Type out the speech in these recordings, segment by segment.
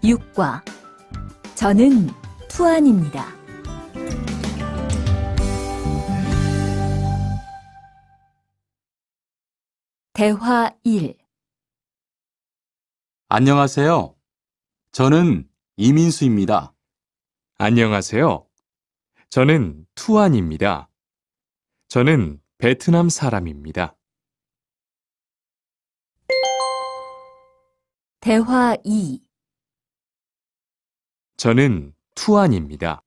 6과 저는 투안입니다. 대화 1. 안녕하세요. 저는 이민수입니다. 안녕하세요. 저는 투안입니다. 저는 베트남 사람입니다. 대화 2. 저는 투안입니다.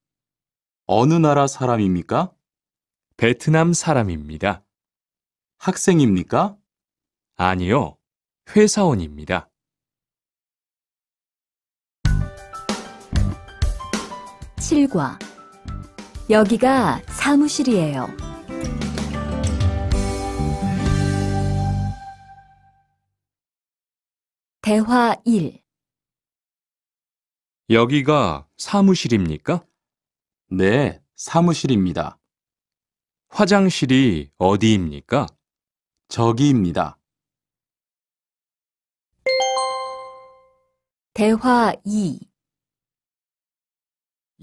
어느 나라 사람입니까? 베트남 사람입니다. 학생입니까? 아니요, 회사원입니다. 7과 여기가 사무실이에요. 대화 1. 여기가 사무실입니까? 네, 사무실입니다. 화장실이 어디입니까? 저기입니다. 대화 2.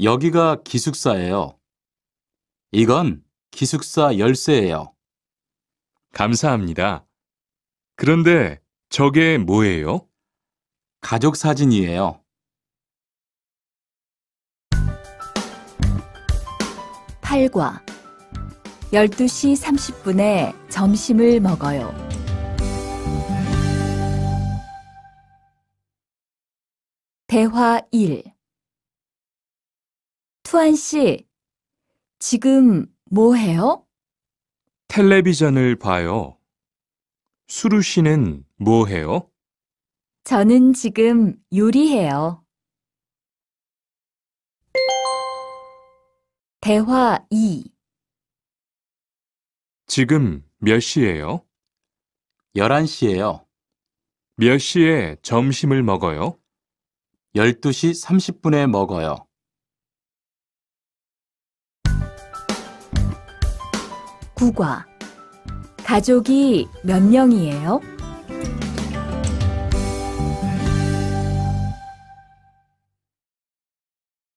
여기가 기숙사예요. 이건 기숙사 열쇠예요. 감사합니다. 그런데 저게 뭐예요? 가족 사진이에요. 8과 12시 30분에 점심을 먹어요. 대화 1. 투안 씨, 지금 뭐 해요? 텔레비전을 봐요. 수루 씨는 뭐 해요? 저는 지금 요리해요. 대화 2. 지금 몇 시예요? 11시예요. 몇 시에 점심을 먹어요? 12시 30분에 먹어요. 9과 가족이 몇 명이에요?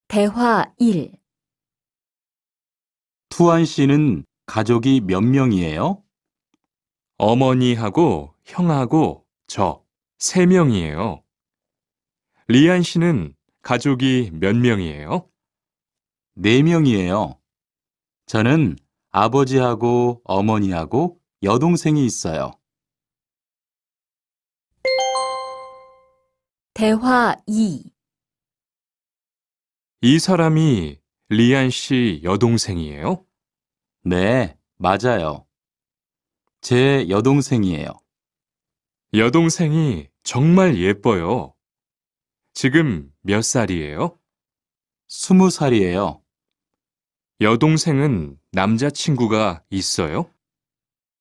대화 1. 투안 씨는 가족이 몇 명이에요? 어머니하고 형하고 저 3명이에요. 리안 씨는 가족이 몇 명이에요? 4명이에요. 저는 아버지하고 어머니하고 여동생이 있어요. 대화 2. 이 사람이 리안 씨 여동생이에요? 네, 맞아요. 제 여동생이에요. 여동생이 정말 예뻐요. 지금 몇 살이에요? 20살이에요. 여동생은 남자친구가 있어요?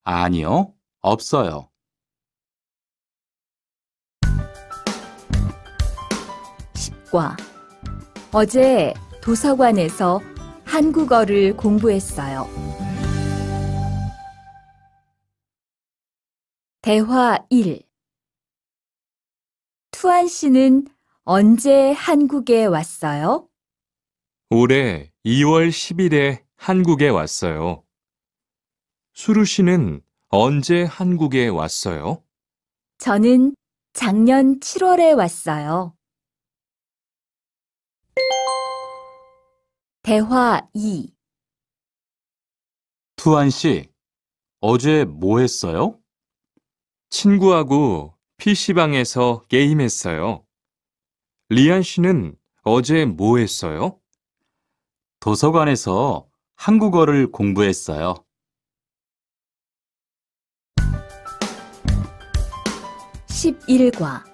아니요, 없어요. 10과 어제 도서관에서 한국어를 공부했어요. 대화 1. 투안 씨는 언제 한국에 왔어요? 올해 2월 10일에 한국에 왔어요. 수루 씨는 언제 한국에 왔어요? 저는 작년 7월에 왔어요. 대화 2. 투안 씨, 어제 뭐 했어요? 친구하고 PC방에서 게임했어요. 리안 씨는 어제 뭐 했어요? 도서관에서 한국어를 공부했어요. 11과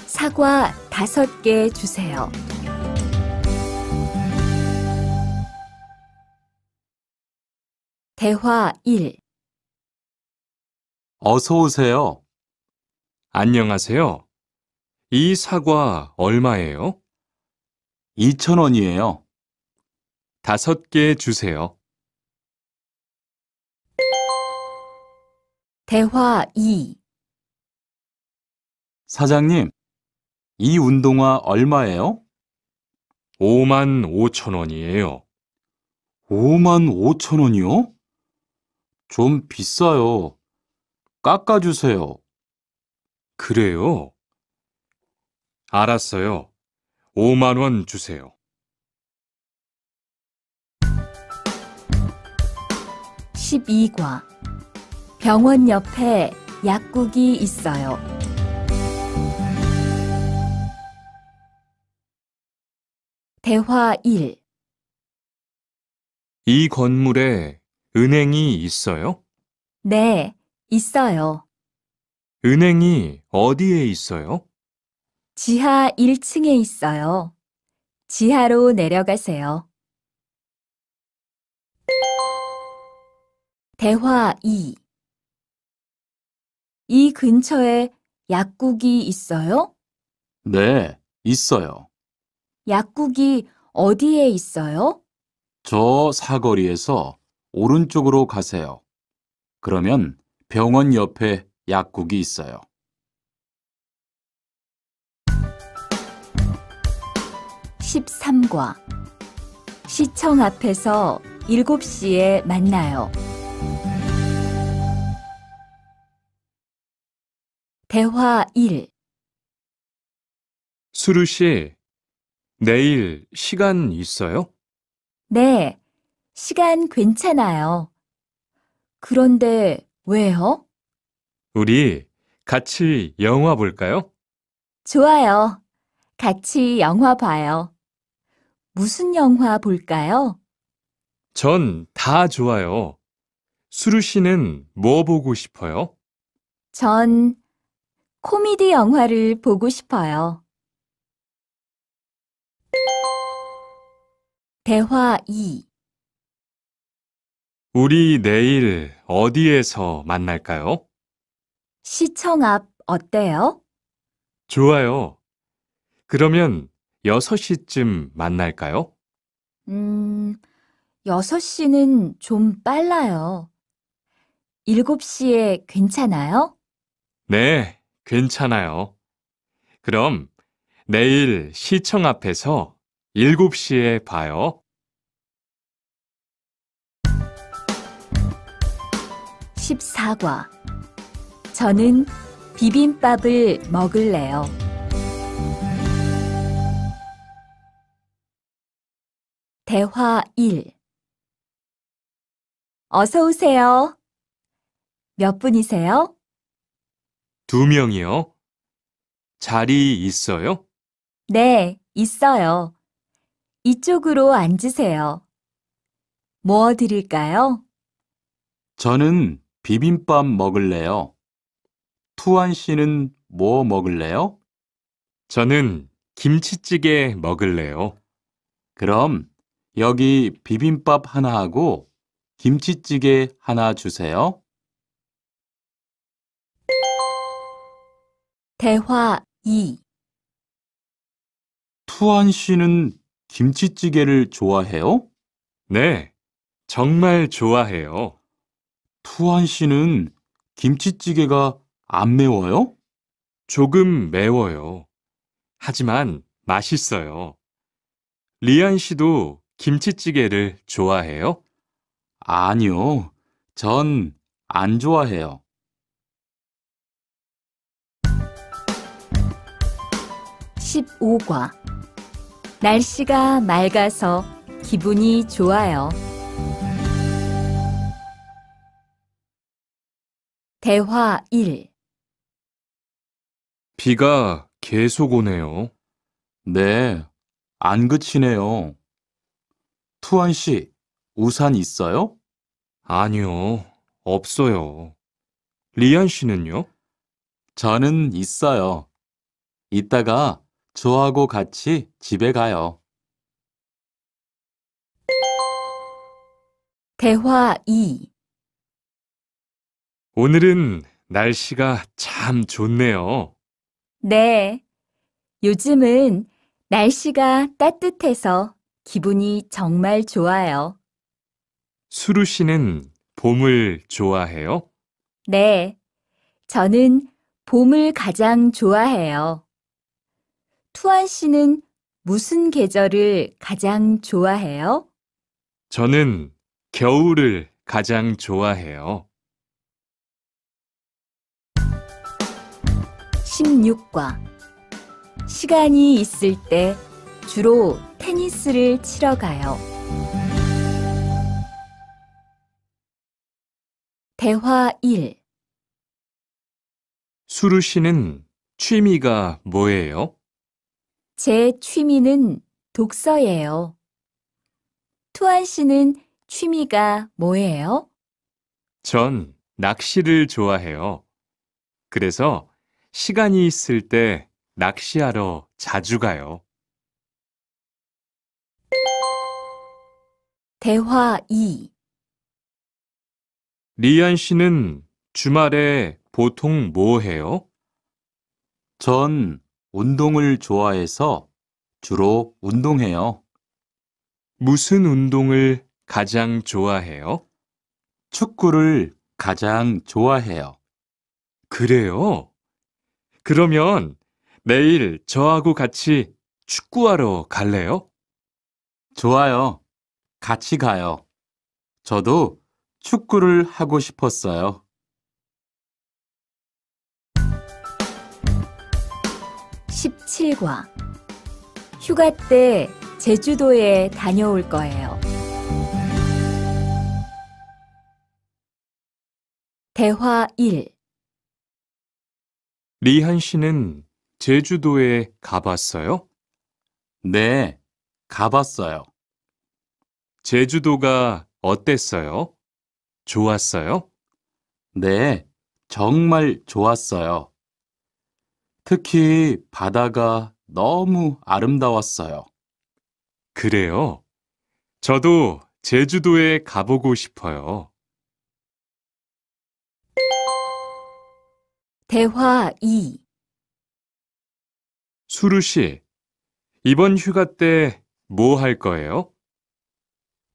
사과 5개 주세요. 대화 1. 어서 오세요. 안녕하세요. 이 사과 얼마예요? 2,000원이에요. 5개 주세요. 대화 2. 사장님, 이 운동화 얼마예요? 5만 5천 원이에요. 5만 5천 원이요? 좀 비싸요. 깎아주세요. 그래요? 알았어요. 5만 원 주세요. 12과 병원 옆에 약국이 있어요. 대화 1. 이 건물에 은행이 있어요? 네, 있어요. 은행이 어디에 있어요? 지하 1층에 있어요. 지하로 내려가세요. 대화 2. 이 근처에 약국이 있어요? 네, 있어요. 약국이 어디에 있어요? 저 사거리에서 오른쪽으로 가세요. 그러면 병원 옆에 약국이 있어요. 13과 시청 앞에서 7시에 만나요. 대화 1. 수루 씨, 내일 시간 있어요? 네, 시간 괜찮아요. 그런데 왜요? 우리 같이 영화 볼까요? 좋아요. 같이 영화 봐요. 무슨 영화 볼까요? 전 다 좋아요. 수루 씨는 뭐 보고 싶어요? 전 코미디 영화를 보고 싶어요. 대화 2. 우리 내일 어디에서 만날까요? 시청 앞 어때요? 좋아요. 그러면 6시쯤 만날까요? 6시는 좀 빨라요. 7시에 괜찮아요? 네, 괜찮아요. 그럼 내일 시청 앞에서 7시에 봐요. 14과 저는 비빔밥을 먹을래요. 대화 1. 어서 오세요. 몇 분이세요? 2명이요. 자리 있어요? 네, 있어요. 이쪽으로 앉으세요. 뭐 드릴까요? 저는 비빔밥 먹을래요. 투안 씨는 뭐 먹을래요? 저는 김치찌개 먹을래요. 그럼 여기 비빔밥 하나 하고 김치찌개 하나 주세요. 대화 2. 투안 씨는 김치찌개를 좋아해요? 네, 정말 좋아해요. 투안 씨는 김치찌개가 안 매워요? 조금 매워요. 하지만 맛있어요. 리안 씨도 김치찌개를 좋아해요? 아니요. 전 안 좋아해요. 15과 날씨가 맑아서 기분이 좋아요. 대화 1. 비가 계속 오네요. 네, 안 그치네요. 투안 씨, 우산 있어요? 아니요, 없어요. 리안 씨는요? 저는 있어요. 이따가 저하고 같이 집에 가요. 대화 2. 오늘은 날씨가 참 좋네요. 네, 요즘은 날씨가 따뜻해서 기분이 정말 좋아요. 수루 씨는 봄을 좋아해요? 네, 저는 봄을 가장 좋아해요. 투안 씨는 무슨 계절을 가장 좋아해요? 저는 겨울을 가장 좋아해요. 16과 시간이 있을 때 주로 테니스를 치러 가요. 대화 1. 수루 씨는 취미가 뭐예요? 제 취미는 독서예요. 투안 씨는 취미가 뭐예요? 전 낚시를 좋아해요. 그래서 시간이 있을 때 낚시하러 자주 가요. 대화 2. 리안 씨는 주말에 보통 뭐 해요? 전 운동을 좋아해서 주로 운동해요. 무슨 운동을 가장 좋아해요? 축구를 가장 좋아해요. 그래요? 그러면 내일 저하고 같이 축구하러 갈래요? 좋아요. 같이 가요. 저도 축구를 하고 싶었어요. 17과 휴가 때 제주도에 다녀올 거예요. 대화 1. 리한 씨는 제주도에 가봤어요? 네, 가봤어요. 제주도가 어땠어요? 좋았어요? 네, 정말 좋았어요. 특히 바다가 너무 아름다웠어요. 그래요? 저도 제주도에 가보고 싶어요. 대화 2. 수루 씨, 이번 휴가 때 뭐 할 거예요?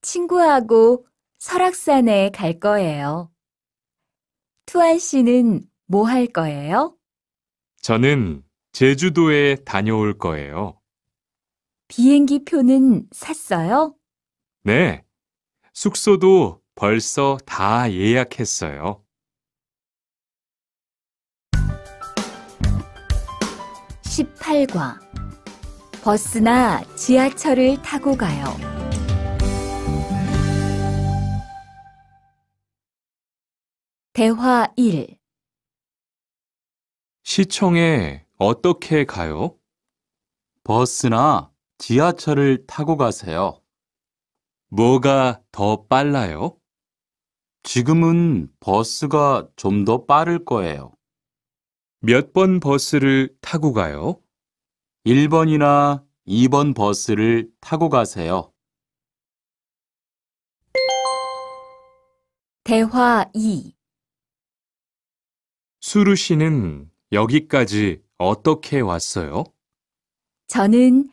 친구하고 설악산에 갈 거예요. 투안 씨는 뭐 할 거예요? 저는 제주도에 다녀올 거예요. 비행기 표는 샀어요? 네, 숙소도 벌써 다 예약했어요. 18과 버스나 지하철을 타고 가요. 대화 1. 시청에 어떻게 가요? 버스나 지하철을 타고 가세요. 뭐가 더 빨라요? 지금은 버스가 좀 더 빠를 거예요. 몇 번 버스를 타고 가요? 1번이나 2번 버스를 타고 가세요. 대화 2. 수루 씨는 여기까지 어떻게 왔어요? 저는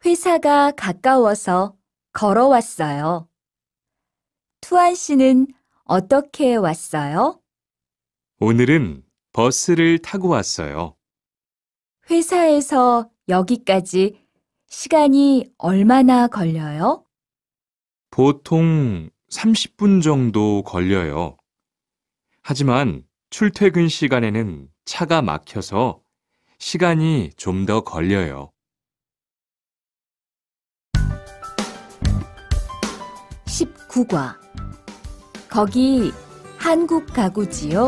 회사가 가까워서 걸어왔어요. 투안 씨는 어떻게 왔어요? 오늘은 버스를 타고 왔어요. 회사에서 여기까지 시간이 얼마나 걸려요? 보통 30분 정도 걸려요. 하지만 출퇴근 시간에는 차가 막혀서 시간이 좀 더 걸려요. 19과 거기 한국 가구지요?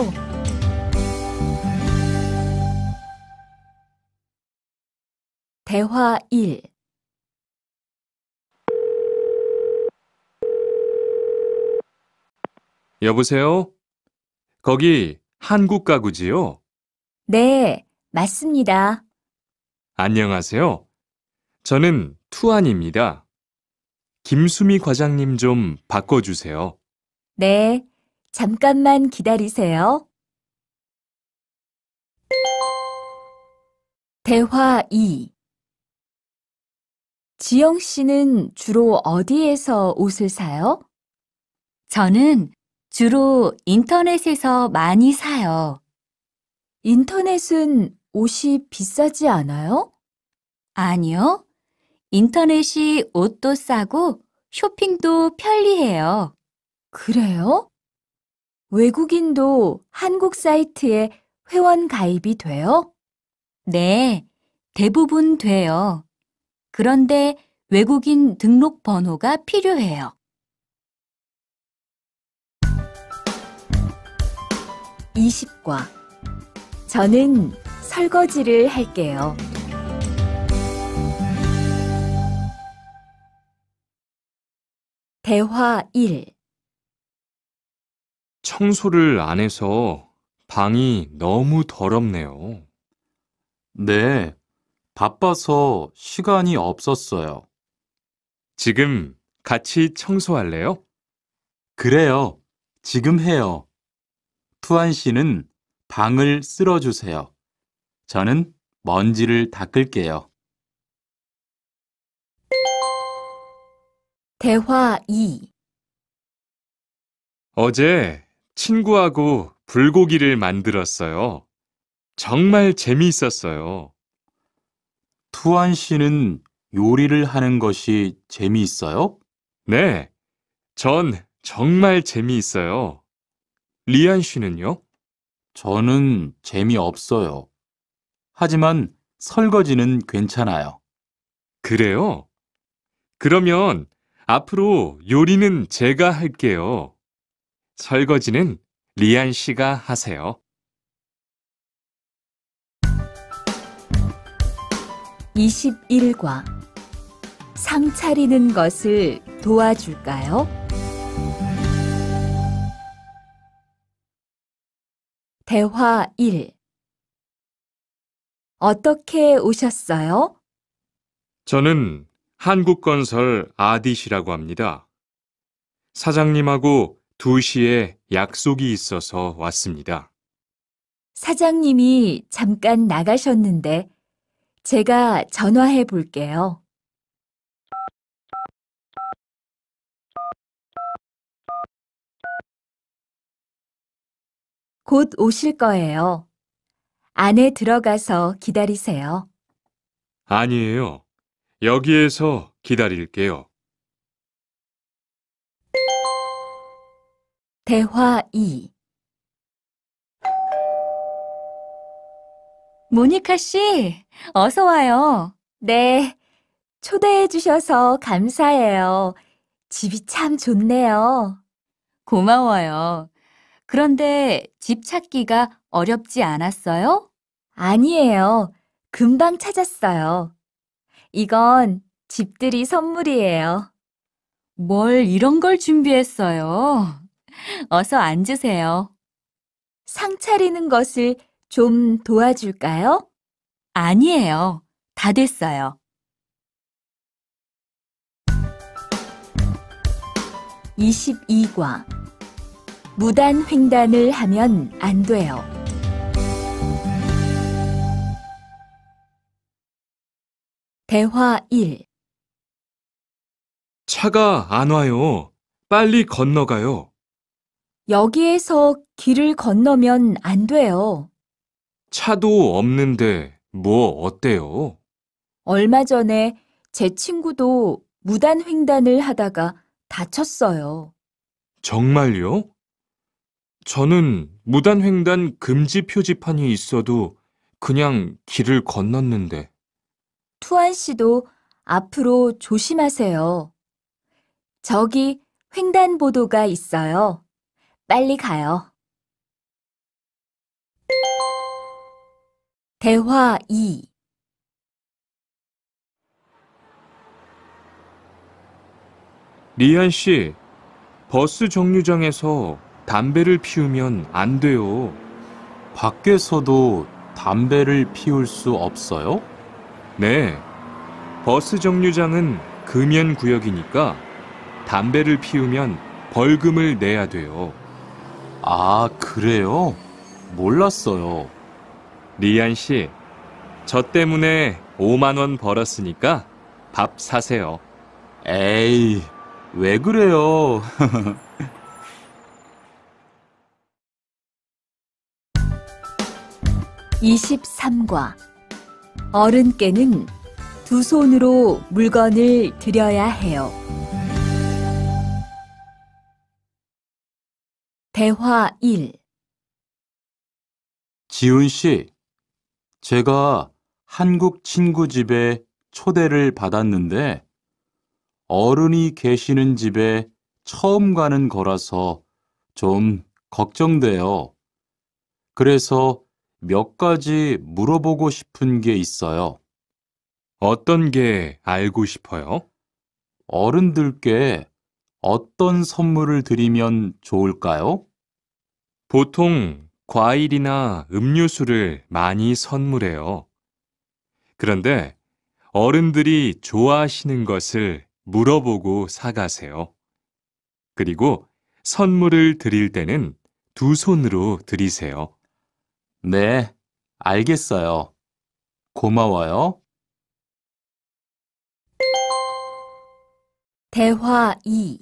대화 1. 여보세요? 거기 한국 가구지요? 네, 맞습니다. 안녕하세요. 저는 투안입니다. 김수미 과장님 좀 바꿔주세요. 네, 잠깐만 기다리세요. 대화 2. 지영 씨는 주로 어디에서 옷을 사요? 저는 주로 인터넷에서 많이 사요. 인터넷은 옷이 비싸지 않아요? 아니요. 인터넷이 옷도 싸고 쇼핑도 편리해요. 그래요? 외국인도 한국 사이트에 회원 가입이 돼요? 네, 대부분 돼요. 그런데 외국인 등록 번호가 필요해요. 20과 저는 설거지를 할게요. 대화 1. 청소를 안 해서 방이 너무 더럽네요. 네, 바빠서 시간이 없었어요. 지금 같이 청소할래요? 그래요. 지금 해요. 투안 씨는 방을 쓸어주세요. 저는 먼지를 닦을게요. 대화 2. 어제 친구하고 불고기를 만들었어요. 정말 재미있었어요. 투안 씨는 요리를 하는 것이 재미있어요? 네, 전 정말 재미있어요. 리안 씨는요? 저는 재미없어요. 하지만 설거지는 괜찮아요. 그래요? 그러면 앞으로 요리는 제가 할게요. 설거지는 리안 씨가 하세요. 21과 상 차리는 것을 도와줄까요? 대화 1. 어떻게 오셨어요? 저는 한국건설 아디시라고 합니다. 사장님하고 2시에 약속이 있어서 왔습니다. 사장님이 잠깐 나가셨는데 제가 전화해 볼게요. 곧 오실 거예요. 안에 들어가서 기다리세요. 아니에요. 여기에서 기다릴게요. 대화 2. 모니카 씨, 어서 와요. 네, 초대해 주셔서 감사해요. 집이 참 좋네요. 고마워요. 그런데 집 찾기가 어렵지 않았어요? 아니에요. 금방 찾았어요. 이건 집들이 선물이에요. 뭘 이런 걸 준비했어요? 어서 앉으세요. 상 차리는 것을 좀 도와줄까요? 아니에요. 다 됐어요. 22과 무단 횡단을 하면 안 돼요. 대화 1. 차가 안 와요. 빨리 건너가요. 여기에서 길을 건너면 안 돼요. 차도 없는데 뭐 어때요? 얼마 전에 제 친구도 무단 횡단을 하다가 다쳤어요. 정말요? 저는 무단횡단 금지 표지판이 있어도 그냥 길을 건넜는데. 투안 씨도 앞으로 조심하세요. 저기 횡단보도가 있어요. 빨리 가요. 대화 2. 리안 씨, 버스 정류장에서 담배를 피우면 안 돼요. 밖에서도 담배를 피울 수 없어요? 네, 버스 정류장은 금연 구역이니까 담배를 피우면 벌금을 내야 돼요. 아, 그래요? 몰랐어요. 리안 씨, 저 때문에 5만 원 벌었으니까 밥 사세요. 에이, 왜 그래요? (23과) 어른께는 두 손으로 물건을 들여야 해요. 대화 1. 지훈 씨, 제가 한국 친구 집에 초대를 받았는데 어른이 계시는 집에 처음 가는 거라서 좀 걱정돼요. 그래서 몇 가지 물어보고 싶은 게 있어요. 어떤 게 알고 싶어요? 어른들께 어떤 선물을 드리면 좋을까요? 보통 과일이나 음료수를 많이 선물해요. 그런데 어른들이 좋아하시는 것을 물어보고 사가세요. 그리고 선물을 드릴 때는 두 손으로 드리세요. 네, 알겠어요. 고마워요. 대화 2.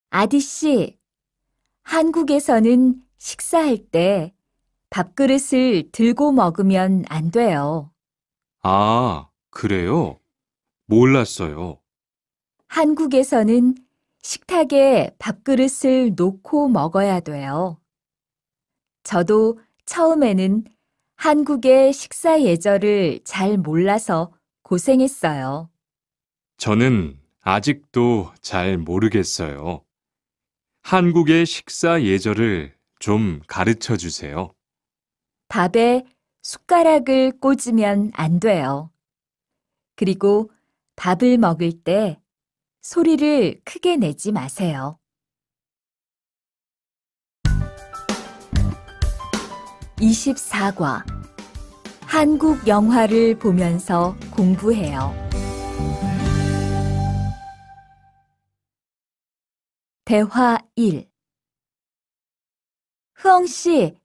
아디씨, 한국에서는 식사할 때 밥그릇을 들고 먹으면 안 돼요. 아, 그래요? 몰랐어요. 한국에서는 식탁에 밥그릇을 놓고 먹어야 돼요. 저도 처음에는 한국의 식사 예절을 잘 몰라서 고생했어요. 저는 아직도 잘 모르겠어요. 한국의 식사 예절을 좀 가르쳐 주세요. 밥에 숟가락을 꽂으면 안 돼요. 그리고 밥을 먹을 때 소리를 크게 내지 마세요. 24과 한국 영화를 보면서 공부해요. 대화 1. 흐엉 씨,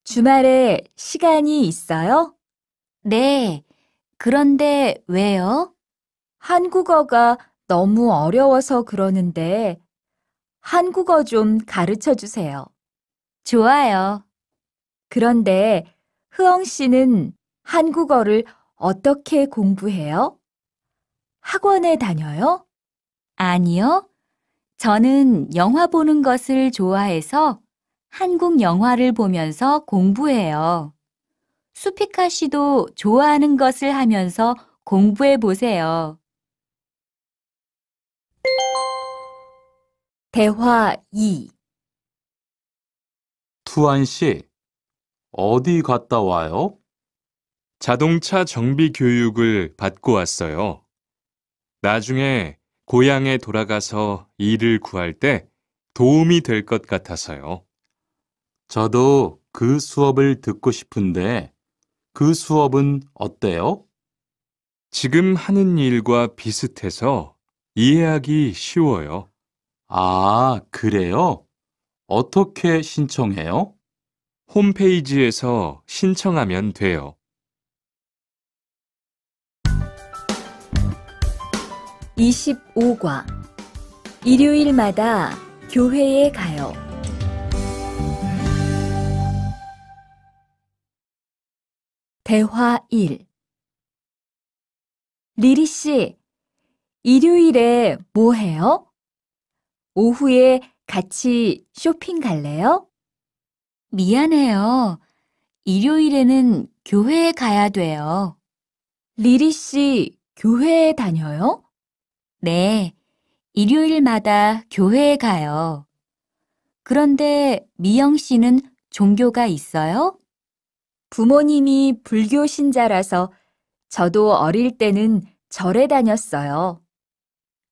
주말에 시간이 있어요? 네. 그런데 왜요? 한국어가 너무 어려워서 그러는데 한국어 좀 가르쳐 주세요. 좋아요. 그런데 흐엉 씨는 한국어를 어떻게 공부해요? 학원에 다녀요? 아니요. 저는 영화 보는 것을 좋아해서 한국 영화를 보면서 공부해요. 수피카 씨도 좋아하는 것을 하면서 공부해 보세요. 대화 2. 투안 씨, 어디 갔다 와요? 자동차 정비 교육을 받고 왔어요. 나중에 고향에 돌아가서 일을 구할 때 도움이 될 것 같아서요. 저도 그 수업을 듣고 싶은데 그 수업은 어때요? 지금 하는 일과 비슷해서 이해하기 쉬워요. 아, 그래요? 어떻게 신청해요? 홈페이지에서 신청하면 돼요. 25과 일요일마다 교회에 가요. 대화 1. 리리 씨, 일요일에 뭐 해요? 오후에 같이 쇼핑 갈래요? 미안해요. 일요일에는 교회에 가야 돼요. 리리 씨, 교회에 다녀요? 네, 일요일마다 교회에 가요. 그런데 미영 씨는 종교가 있어요? 부모님이 불교 신자라서 저도 어릴 때는 절에 다녔어요.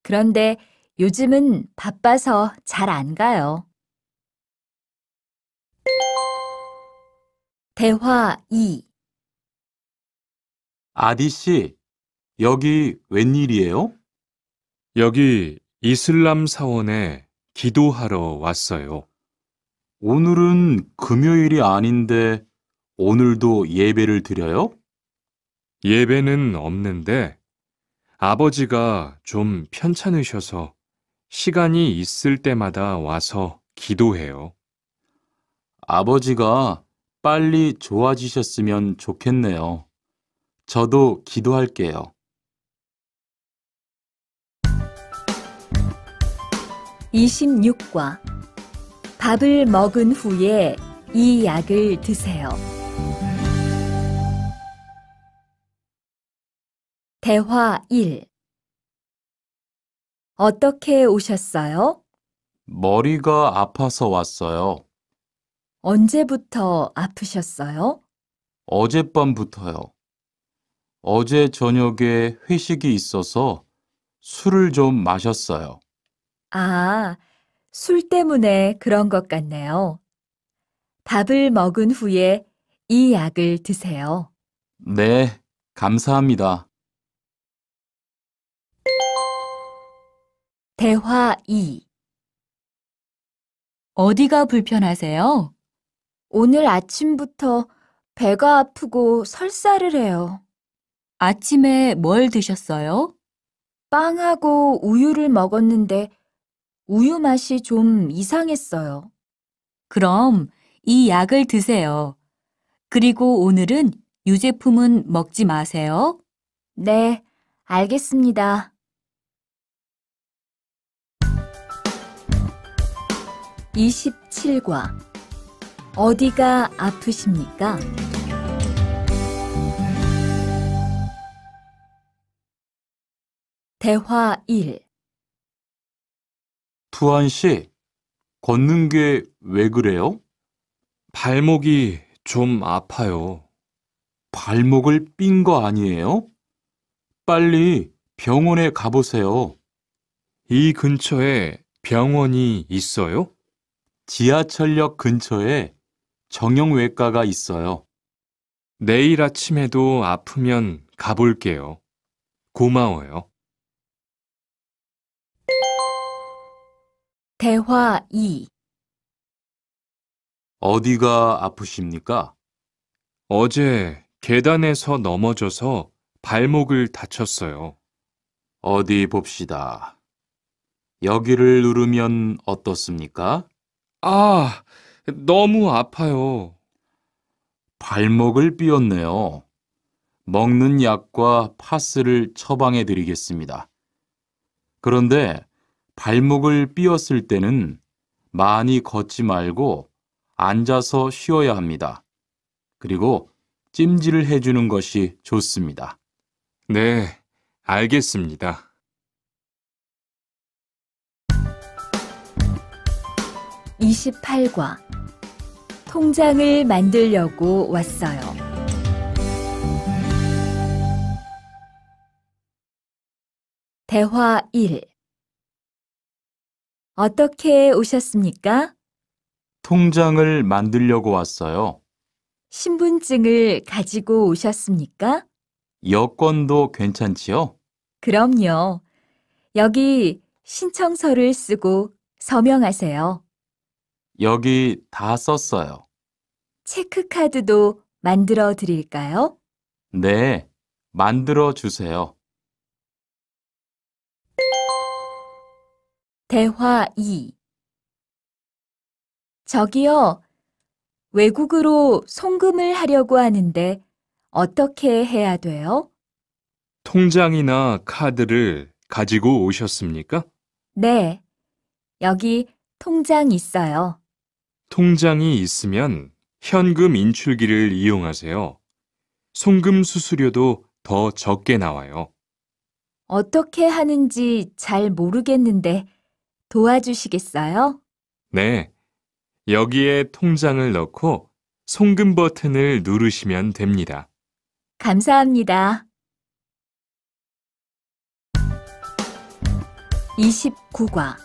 그런데 요즘은 바빠서 잘 안 가요. 대화 2. 아디 씨, 여기 웬일이에요? 여기 이슬람 사원에 기도하러 왔어요. 오늘은 금요일이 아닌데 오늘도 예배를 드려요? 예배는 없는데 아버지가 좀 편찮으셔서 시간이 있을 때마다 와서 기도해요. 아버지가 빨리 좋아지셨으면 좋겠네요. 저도 기도할게요. 26과 밥을 먹은 후에 이 약을 드세요. 대화 1. 어떻게 오셨어요? 머리가 아파서 왔어요. 언제부터 아프셨어요? 어젯밤부터요. 어제 저녁에 회식이 있어서 술을 좀 마셨어요. 아, 술 때문에 그런 것 같네요. 밥을 먹은 후에 이 약을 드세요. 네, 감사합니다. 대화 2. 어디가 불편하세요? 오늘 아침부터 배가 아프고 설사를 해요. 아침에 뭘 드셨어요? 빵하고 우유를 먹었는데 우유 맛이 좀 이상했어요. 그럼 이 약을 드세요. 그리고 오늘은 유제품은 먹지 마세요. 네, 알겠습니다. 27과 어디가 아프십니까? 대화 1. 투안 씨, 걷는 게 왜 그래요? 발목이 좀 아파요. 발목을 삔 거 아니에요? 빨리 병원에 가보세요. 이 근처에 병원이 있어요? 지하철역 근처에 정형외과가 있어요. 내일 아침에도 아프면 가볼게요. 고마워요. 대화 2. 어디가 아프십니까? 어제 계단에서 넘어져서 발목을 다쳤어요. 어디 봅시다. 여기를 누르면 어떻습니까? 아, 너무 아파요. 발목을 삐었네요. 먹는 약과 파스를 처방해 드리겠습니다. 그런데 발목을 삐었을 때는 많이 걷지 말고 앉아서 쉬어야 합니다. 그리고 찜질을 해주는 것이 좋습니다. 네, 알겠습니다. 28과 통장을 만들려고 왔어요. 대화 1. 어떻게 오셨습니까? 통장을 만들려고 왔어요. 신분증을 가지고 오셨습니까? 여권도 괜찮지요? 그럼요. 여기 신청서를 쓰고 서명하세요. 여기 다 썼어요. 체크카드도 만들어 드릴까요? 네, 만들어 주세요. 대화 2. 저기요, 외국으로 송금을 하려고 하는데 어떻게 해야 돼요? 통장이나 카드를 가지고 오셨습니까? 네, 여기 통장 있어요. 통장이 있으면 현금 인출기를 이용하세요. 송금 수수료도 더 적게 나와요. 어떻게 하는지 잘 모르겠는데 도와주시겠어요? 네, 여기에 통장을 넣고 송금 버튼을 누르시면 됩니다. 감사합니다. 29과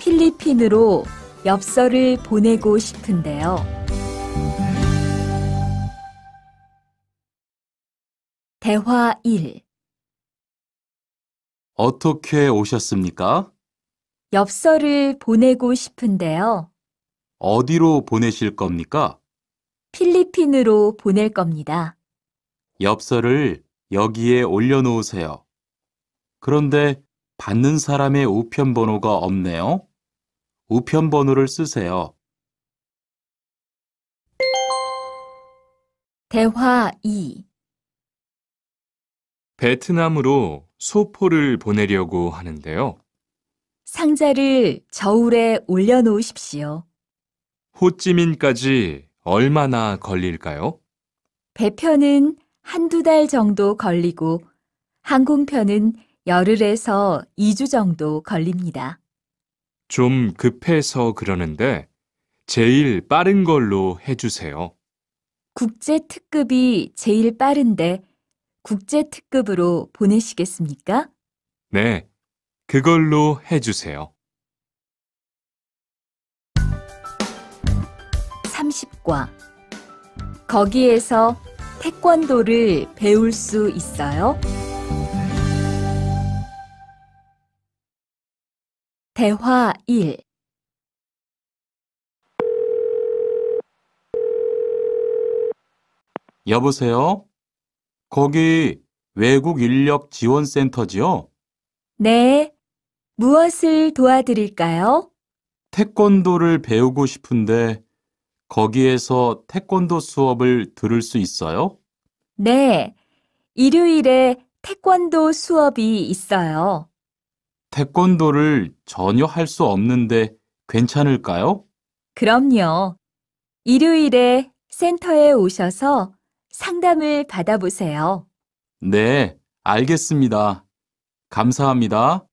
필리핀으로 엽서를 보내고 싶은데요. 대화 1. 어떻게 오셨습니까? 엽서를 보내고 싶은데요. 어디로 보내실 겁니까? 필리핀으로 보낼 겁니다. 엽서를 여기에 올려놓으세요. 그런데 받는 사람의 우편 번호가 없네요. 우편 번호를 쓰세요. 대화 2. 베트남으로 소포를 보내려고 하는데요. 상자를 저울에 올려놓으십시오. 호찌민까지 얼마나 걸릴까요? 배편은 한두 달 정도 걸리고 항공편은 열흘에서 2주 정도 걸립니다. 좀 급해서 그러는데 제일 빠른 걸로 해주세요. 국제 특급이 제일 빠른데 국제 특급으로 보내시겠습니까? 네, 그걸로 해주세요. 30과. 거기에서 태권도를 배울 수 있어요? 대화 1. 여보세요? 거기 외국 인력 지원센터지요? 네. 무엇을 도와드릴까요? 태권도를 배우고 싶은데 거기에서 태권도 수업을 들을 수 있어요? 네. 일요일에 태권도 수업이 있어요. 태권도를 전혀 할 수 없는데 괜찮을까요? 그럼요. 일요일에 센터에 오셔서 상담을 받아보세요. 네, 알겠습니다. 감사합니다.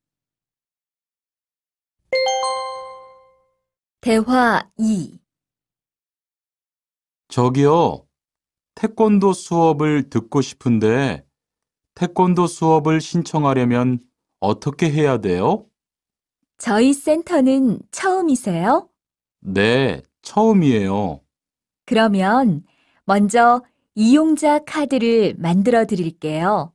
대화 2. 저기요, 태권도 수업을 듣고 싶은데 태권도 수업을 신청하려면 어떻게 해야 돼요? 저희 센터는 처음이세요? 네, 처음이에요. 그러면 먼저 이용자 카드를 만들어 드릴게요.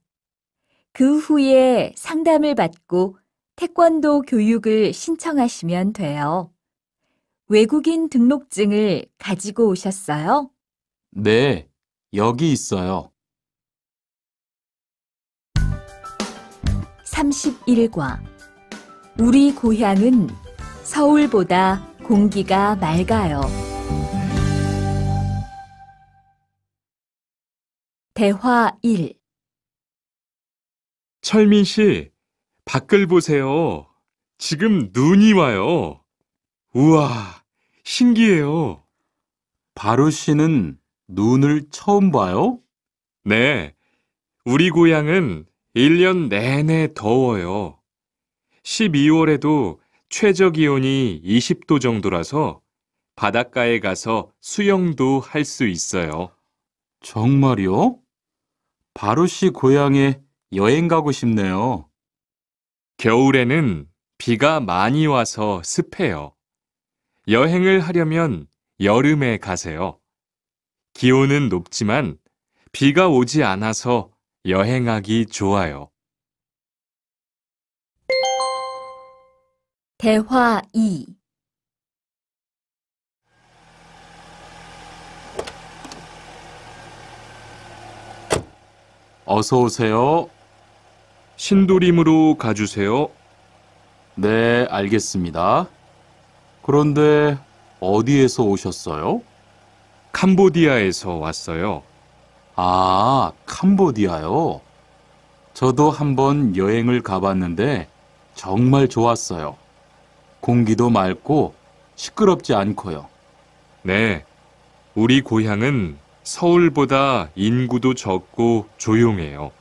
그 후에 상담을 받고 태권도 교육을 신청하시면 돼요. 외국인 등록증을 가지고 오셨어요? 네, 여기 있어요. 31과. 우리 고향은 서울보다 공기가 맑아요. 대화 1. 철민 씨, 밖을 보세요. 지금 눈이 와요. 우와, 신기해요. 바루 씨는 눈을 처음 봐요? 네, 우리 고향은 1년 내내 더워요. 12월에도 최저 기온이 20도 정도라서 바닷가에 가서 수영도 할 수 있어요. 정말요? 바루 씨 고향에 여행 가고 싶네요. 겨울에는 비가 많이 와서 습해요. 여행을 하려면 여름에 가세요. 기온은 높지만 비가 오지 않아서 여행하기 좋아요. 대화 2. 어서 오세요. 신도림으로 가주세요. 네, 알겠습니다. 그런데 어디에서 오셨어요? 캄보디아에서 왔어요. 아, 캄보디아요. 저도 한번 여행을 가봤는데 정말 좋았어요. 공기도 맑고 시끄럽지 않고요. 네, 우리 고향은 서울보다 인구도 적고 조용해요.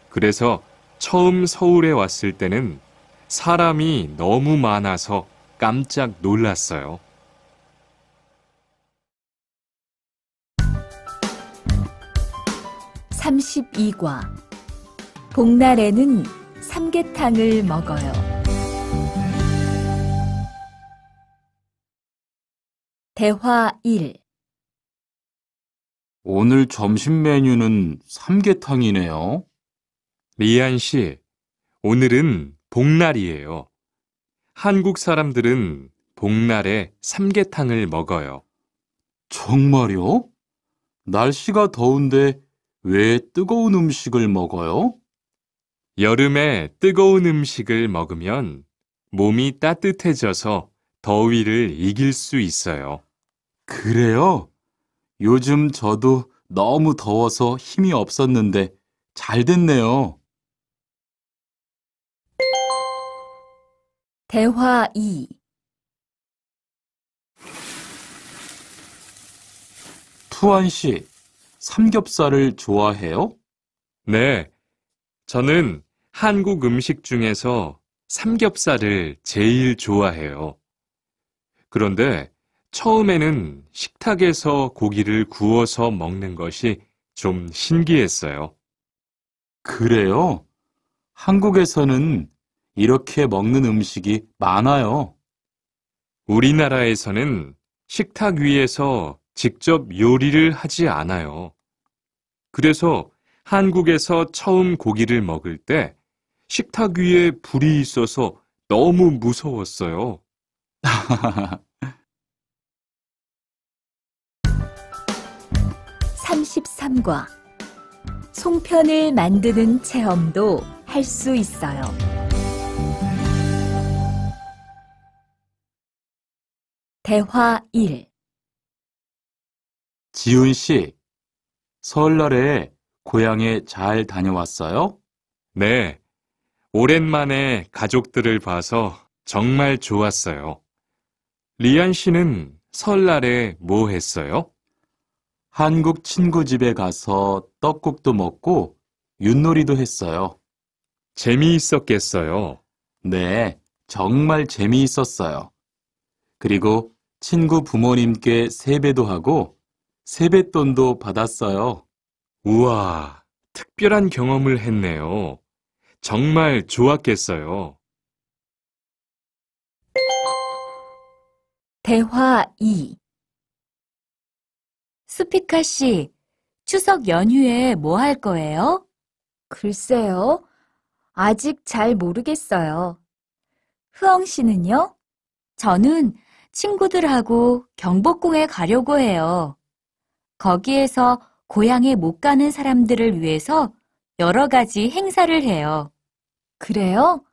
그래서 처음 서울에 왔을 때는 사람이 너무 많아서 깜짝 놀랐어요. 32과. 복날에는 삼계탕을 먹어요. 대화 1. 오늘 점심 메뉴는 삼계탕이네요. 리안 씨, 오늘은 복날이에요. 한국 사람들은 복날에 삼계탕을 먹어요. 정말요? 날씨가 더운데 왜 뜨거운 음식을 먹어요? 여름에 뜨거운 음식을 먹으면 몸이 따뜻해져서 더위를 이길 수 있어요. 그래요? 요즘 저도 너무 더워서 힘이 없었는데 잘 됐네요. 대화 2. 투안 씨, 삼겹살을 좋아해요? 네, 저는 한국 음식 중에서 삼겹살을 제일 좋아해요. 그런데 처음에는 식탁에서 고기를 구워서 먹는 것이 좀 신기했어요. 그래요? 한국에서는 이렇게 먹는 음식이 많아요. 우리나라에서는 식탁 위에서 직접 요리를 하지 않아요. 그래서 한국에서 처음 고기를 먹을 때 식탁 위에 불이 있어서 너무 무서웠어요. 33과 송편을 만드는 체험도 할 수 있어요. 대화 1. 지훈 씨, 설날에 고향에 잘 다녀왔어요? 네, 오랜만에 가족들을 봐서 정말 좋았어요. 리안 씨는 설날에 뭐 했어요? 한국 친구 집에 가서 떡국도 먹고 윷놀이도 했어요. 재미있었겠어요. 네, 정말 재미있었어요. 그리고 친구 부모님께 세배도 하고 세뱃돈도 받았어요. 우와, 특별한 경험을 했네요. 정말 좋았겠어요. 대화 2. 수피카 씨, 추석 연휴에 뭐 할 거예요? 글쎄요. 아직 잘 모르겠어요. 흐엉 씨는요? 저는 친구들하고 경복궁에 가려고 해요. 거기에서 고향에 못 가는 사람들을 위해서 여러 가지 행사를 해요. 그래요?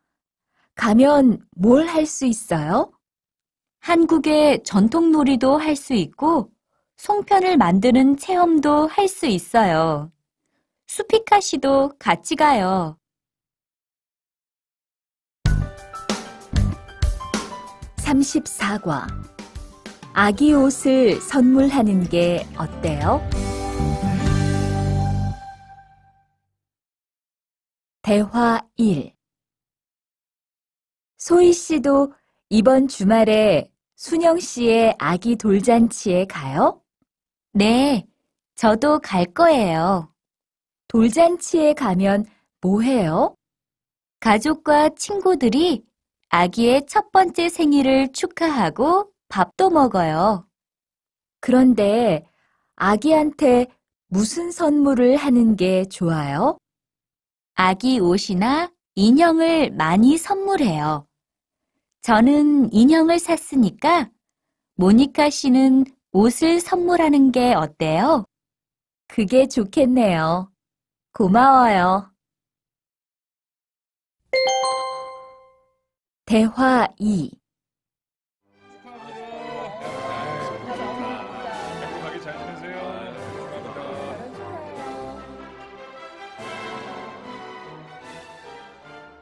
가면 뭘 할 수 있어요? 한국의 전통 놀이도 할 수 있고 송편을 만드는 체험도 할 수 있어요. 수피카 씨도 같이 가요. 34과 아기 옷을 선물하는 게 어때요? 대화 1. 소희 씨도 이번 주말에 순영 씨의 아기 돌잔치에 가요? 네, 저도 갈 거예요. 돌잔치에 가면 뭐 해요? 가족과 친구들이 아기의 첫 번째 생일을 축하하고 밥도 먹어요. 그런데 아기한테 무슨 선물을 하는 게 좋아요? 아기 옷이나 인형을 많이 선물해요. 저는 인형을 샀으니까 모니카 씨는 옷을 선물하는 게 어때요? 그게 좋겠네요. 고마워요. 대화 2.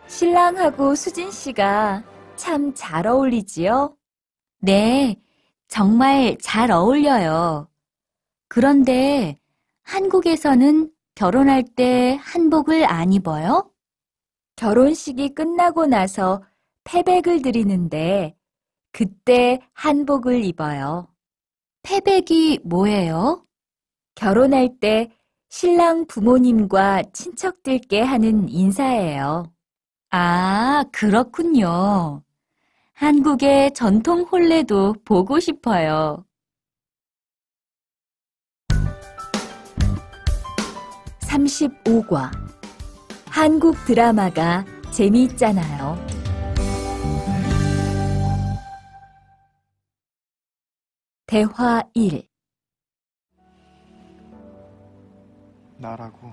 신랑하고 수진 씨가 참 잘 어울리지요? 네, 정말 잘 어울려요. 그런데 한국에서는 결혼할 때 한복을 안 입어요? 결혼식이 끝나고 나서 패백을 드리는데 그때 한복을 입어요. 패백이 뭐예요? 결혼할 때 신랑 부모님과 친척들께 하는 인사예요. 아, 그렇군요. 한국의 전통 혼례도 보고 싶어요. 35과 한국 드라마가 재미있잖아요. 대화 1. 나라고.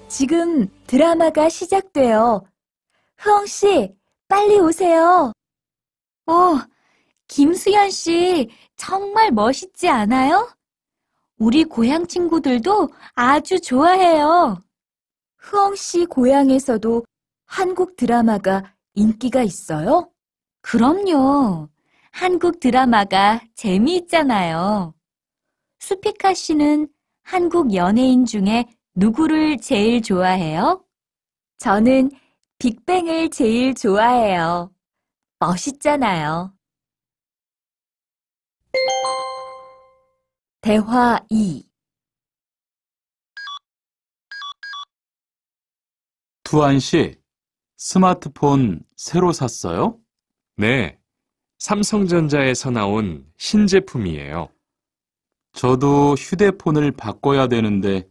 지금 드라마가 시작돼요. 흐엉 씨, 빨리 오세요. 오, 김수현 씨, 정말 멋있지 않아요? 우리 고향 친구들도 아주 좋아해요. 흐엉 씨 고향에서도 한국 드라마가 인기가 있어요? 그럼요. 한국 드라마가 재미있잖아요. 수피카 씨는 한국 연예인 중에 누구를 제일 좋아해요? 저는 빅뱅을 제일 좋아해요. 멋있잖아요. 대화 2. 투안 씨, 스마트폰 새로 샀어요? 네, 삼성전자에서 나온 신제품이에요. 저도 휴대폰을 바꿔야 되는데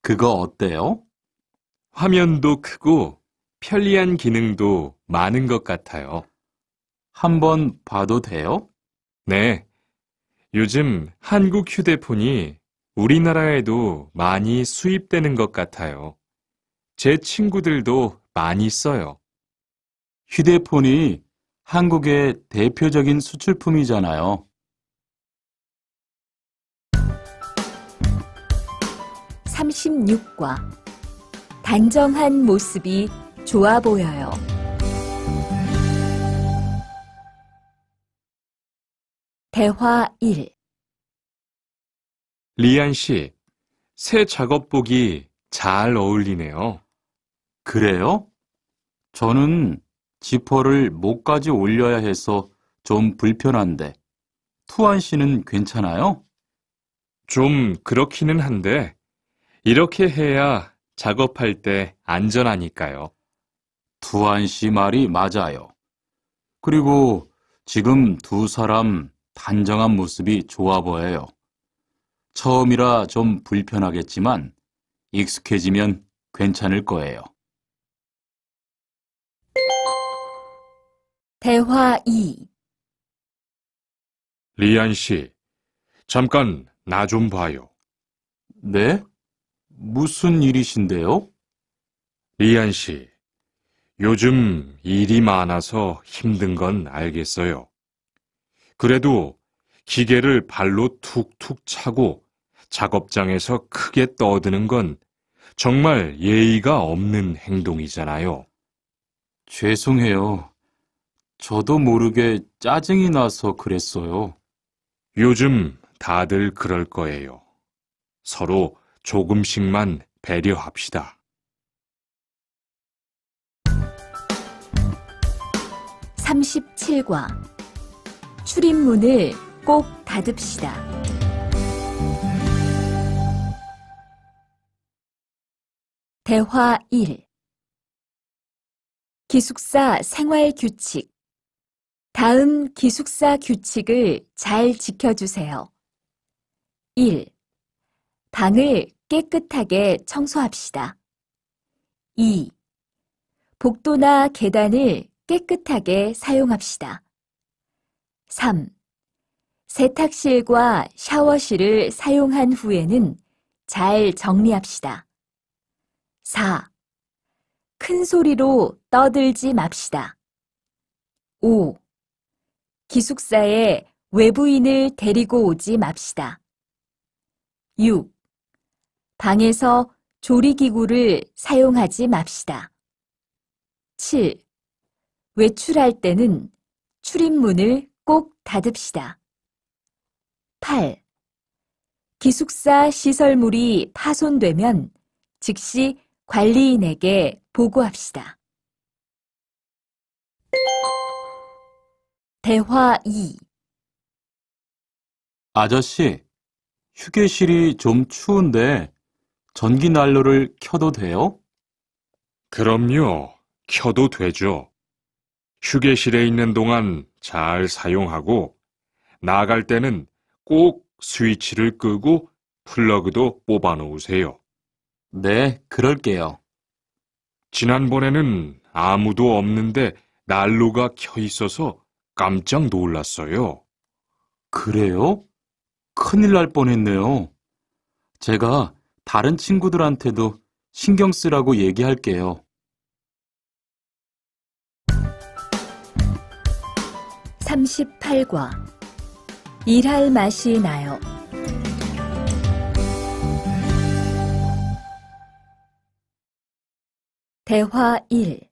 그거 어때요? 화면도 크고 편리한 기능도 많은 것 같아요. 한번 봐도 돼요? 네, 요즘 한국 휴대폰이 우리나라에도 많이 수입되는 것 같아요. 제 친구들도 많이 써요. 휴대폰이 한국의 대표적인 수출품이잖아요. 36과 단정한 모습이 좋아 보여요. 대화 1. 리안 씨, 새 작업복이 잘 어울리네요. 그래요? 저는 지퍼를 목까지 올려야 해서 좀 불편한데, 투안 씨는 괜찮아요? 좀 그렇기는 한데, 이렇게 해야 작업할 때 안전하니까요. 투안 씨 말이 맞아요. 그리고 지금 두 사람 단정한 모습이 좋아 보여요. 처음이라 좀 불편하겠지만 익숙해지면 괜찮을 거예요. 대화 2. 리안 씨, 잠깐 나 좀 봐요. 네? 무슨 일이신데요? 리안 씨, 요즘 일이 많아서 힘든 건 알겠어요. 그래도 기계를 발로 툭툭 차고 작업장에서 크게 떠드는 건 정말 예의가 없는 행동이잖아요. 죄송해요. 저도 모르게 짜증이 나서 그랬어요. 요즘 다들 그럴 거예요. 서로 조금씩만 배려합시다. 37과 출입문을 꼭 닫읍시다. 대화 1. 기숙사 생활 규칙. 다음 기숙사 규칙을 잘 지켜주세요. 1. 방을 깨끗하게 청소합시다. 2. 복도나 계단을 깨끗하게 사용합시다. 3. 세탁실과 샤워실을 사용한 후에는 잘 정리합시다. 4. 큰 소리로 떠들지 맙시다. 5. 기숙사에 외부인을 데리고 오지 맙시다. 6. 방에서 조리기구를 사용하지 맙시다. 7. 외출할 때는 출입문을 꼭 닫읍시다. 8. 기숙사 시설물이 파손되면 즉시 관리인에게 보고합시다. 대화 2. 아저씨, 휴게실이 좀 추운데 전기 난로를 켜도 돼요? 그럼요. 켜도 되죠. 휴게실에 있는 동안 잘 사용하고 나갈 때는 꼭 스위치를 끄고 플러그도 뽑아 놓으세요. 네, 그럴게요. 지난번에는 아무도 없는데 난로가 켜 있어서 깜짝 놀랐어요. 그래요? 큰일 날 뻔했네요. 제가 다른 친구들한테도 신경 쓰라고 얘기할게요. 38과 일할 맛이 나요. 대화 1.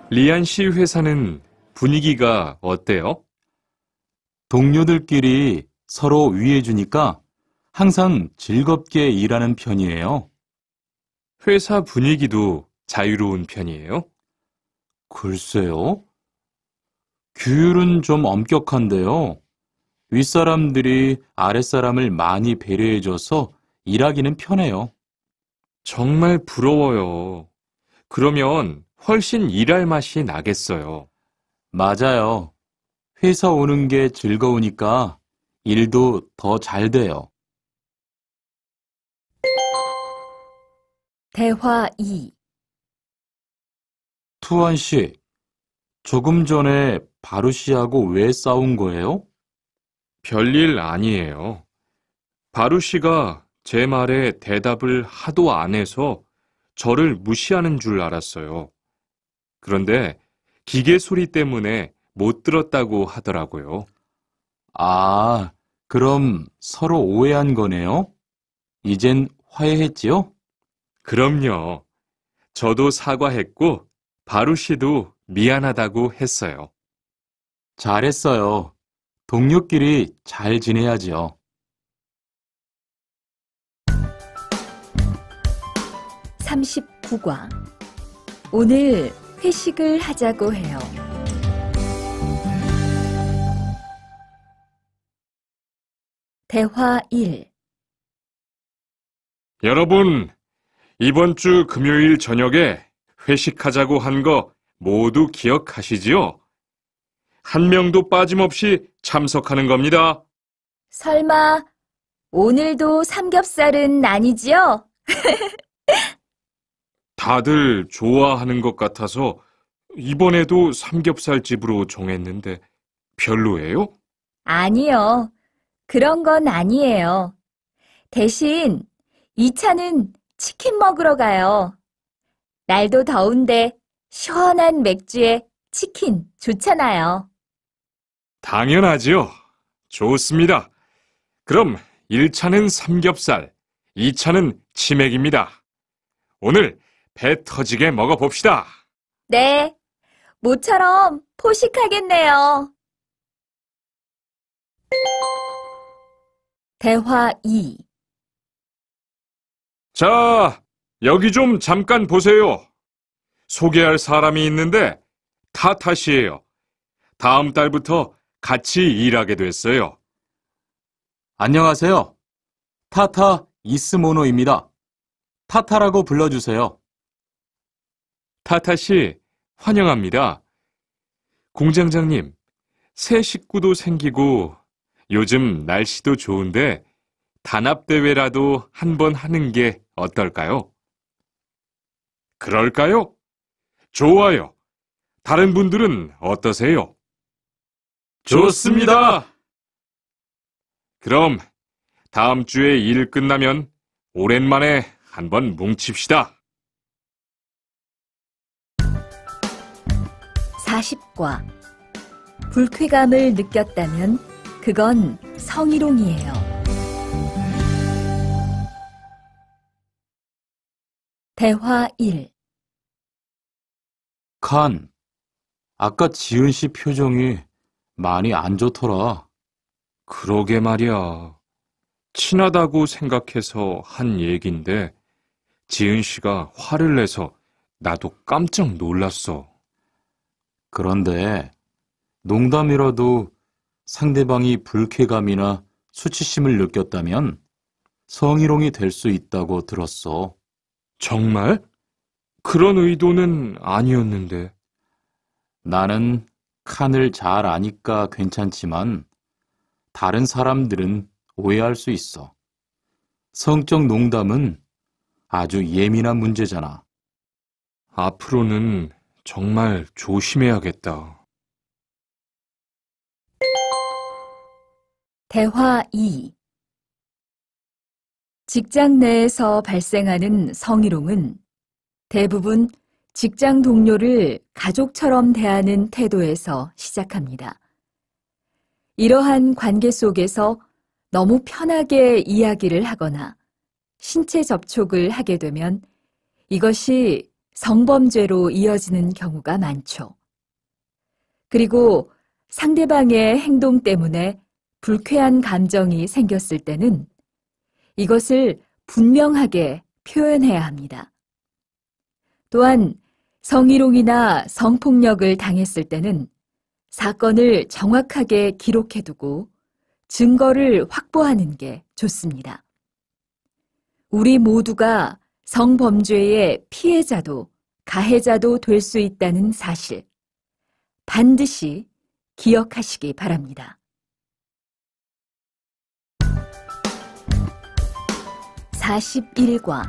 리안 씨 회사는 분위기가 어때요? 동료들끼리 서로 위해주니까 항상 즐겁게 일하는 편이에요. 회사 분위기도 자유로운 편이에요? 글쎄요. 규율은 좀 엄격한데요. 윗사람들이 아랫사람을 많이 배려해줘서 일하기는 편해요. 정말 부러워요. 그러면 훨씬 일할 맛이 나겠어요. 맞아요. 회사 오는 게 즐거우니까 일도 더 잘 돼요. 대화 2. 투안 씨, 조금 전에 바루 씨하고 왜 싸운 거예요? 별일 아니에요. 바루 씨가 제 말에 대답을 하도 안 해서 저를 무시하는 줄 알았어요. 그런데 기계 소리 때문에 못 들었다고 하더라고요. 아, 그럼 서로 오해한 거네요? 이젠 화해했지요? 그럼요. 저도 사과했고 바루 씨도 미안하다고 했어요. 잘했어요. 동료끼리 잘 지내야지요. 39과. 오늘 회식을 하자고 해요. 대화 1. 여러분, 이번 주 금요일 저녁에 회식하자고 한 거 모두 기억하시지요? 한 명도 빠짐없이 참석하는 겁니다. 설마 오늘도 삼겹살은 아니지요? 다들 좋아하는 것 같아서 이번에도 삼겹살 집으로 정했는데 별로예요? 아니요. 그런 건 아니에요. 대신 2차는 치킨 먹으러 가요. 날도 더운데 시원한 맥주에 치킨 좋잖아요. 당연하지요. 좋습니다. 그럼 1차는 삼겹살, 2차는 치맥입니다. 오늘 배 터지게 먹어봅시다. 네, 모처럼 포식하겠네요. 대화 2. 자, 여기 좀 잠깐 보세요. 소개할 사람이 있는데 타타 씨예요. 다음 달부터 같이 일하게 됐어요. 안녕하세요. 타타 이스모노입니다. 타타라고 불러주세요. 타타 씨, 환영합니다. 공장장님, 새 식구도 생기고 요즘 날씨도 좋은데 단합대회라도 한번 하는 게 어떨까요? 그럴까요? 좋아요. 다른 분들은 어떠세요? 좋습니다. 그럼 다음 주에 일 끝나면 오랜만에 한번 뭉칩시다. 40과. 불쾌감을 느꼈다면 그건 성희롱이에요. 대화 1. 칸, 아까 지은 씨 표정이 많이 안 좋더라. 그러게 말이야. 친하다고 생각해서 한 얘긴데 지은 씨가 화를 내서 나도 깜짝 놀랐어. 그런데 농담이라도 상대방이 불쾌감이나 수치심을 느꼈다면 성희롱이 될 수 있다고 들었어. 정말? 그런 의도는 아니었는데. 나는 칸을 잘 아니까 괜찮지만 다른 사람들은 오해할 수 있어. 성적 농담은 아주 예민한 문제잖아. 앞으로는 정말 조심해야겠다. 대화 2. 직장 내에서 발생하는 성희롱은 대부분 직장 동료를 가족처럼 대하는 태도에서 시작합니다. 이러한 관계 속에서 너무 편하게 이야기를 하거나 신체 접촉을 하게 되면 이것이 성범죄로 이어지는 경우가 많죠. 그리고 상대방의 행동 때문에 불쾌한 감정이 생겼을 때는 이것을 분명하게 표현해야 합니다. 또한 성희롱이나 성폭력을 당했을 때는 사건을 정확하게 기록해두고 증거를 확보하는 게 좋습니다. 우리 모두가 성범죄의 피해자도 가해자도 될 수 있다는 사실, 반드시 기억하시기 바랍니다. 41과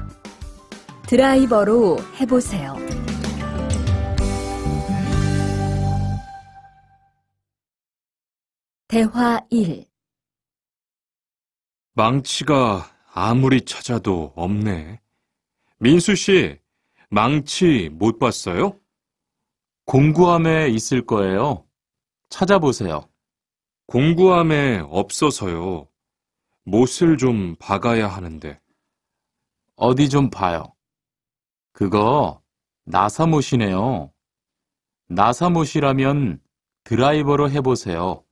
드라이버로 해보세요. 대화 1. 망치가 아무리 찾아도 없네. 민수 씨, 망치 못 봤어요? 공구함에 있을 거예요. 찾아보세요. 공구함에 없어서요. 못을 좀 박아야 하는데. 어디 좀 봐요. 그거 나사못이네요. 나사못이라면 드라이버로 해보세요.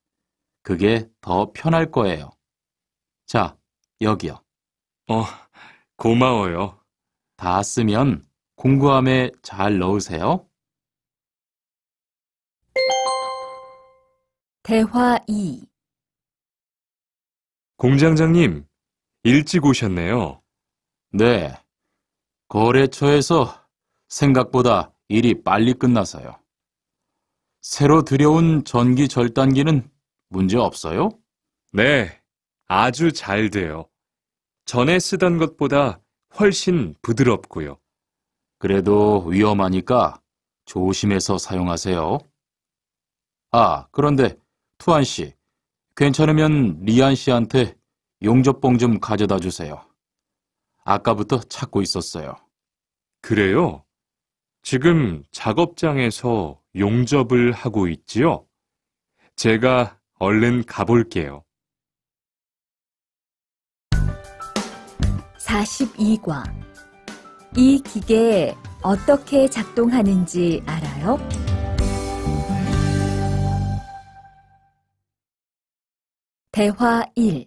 그게 더 편할 거예요. 자, 여기요. 고마워요. 다 쓰면 공구함에 잘 넣으세요. 대화 2. 공장장님, 일찍 오셨네요. 네. 거래처에서 생각보다 일이 빨리 끝나서요. 새로 들여온 전기 절단기는 문제 없어요? 네, 아주 잘 돼요. 전에 쓰던 것보다 훨씬 부드럽고요. 그래도 위험하니까 조심해서 사용하세요. 아, 그런데 투안 씨, 괜찮으면 리안 씨한테 용접봉 좀 가져다 주세요. 아까부터 찾고 있었어요. 그래요? 지금 작업장에서 용접을 하고 있지요? 제가 얼른 가볼게요. 42과. 이 기계 어떻게 작동하는지 알아요? 대화 1.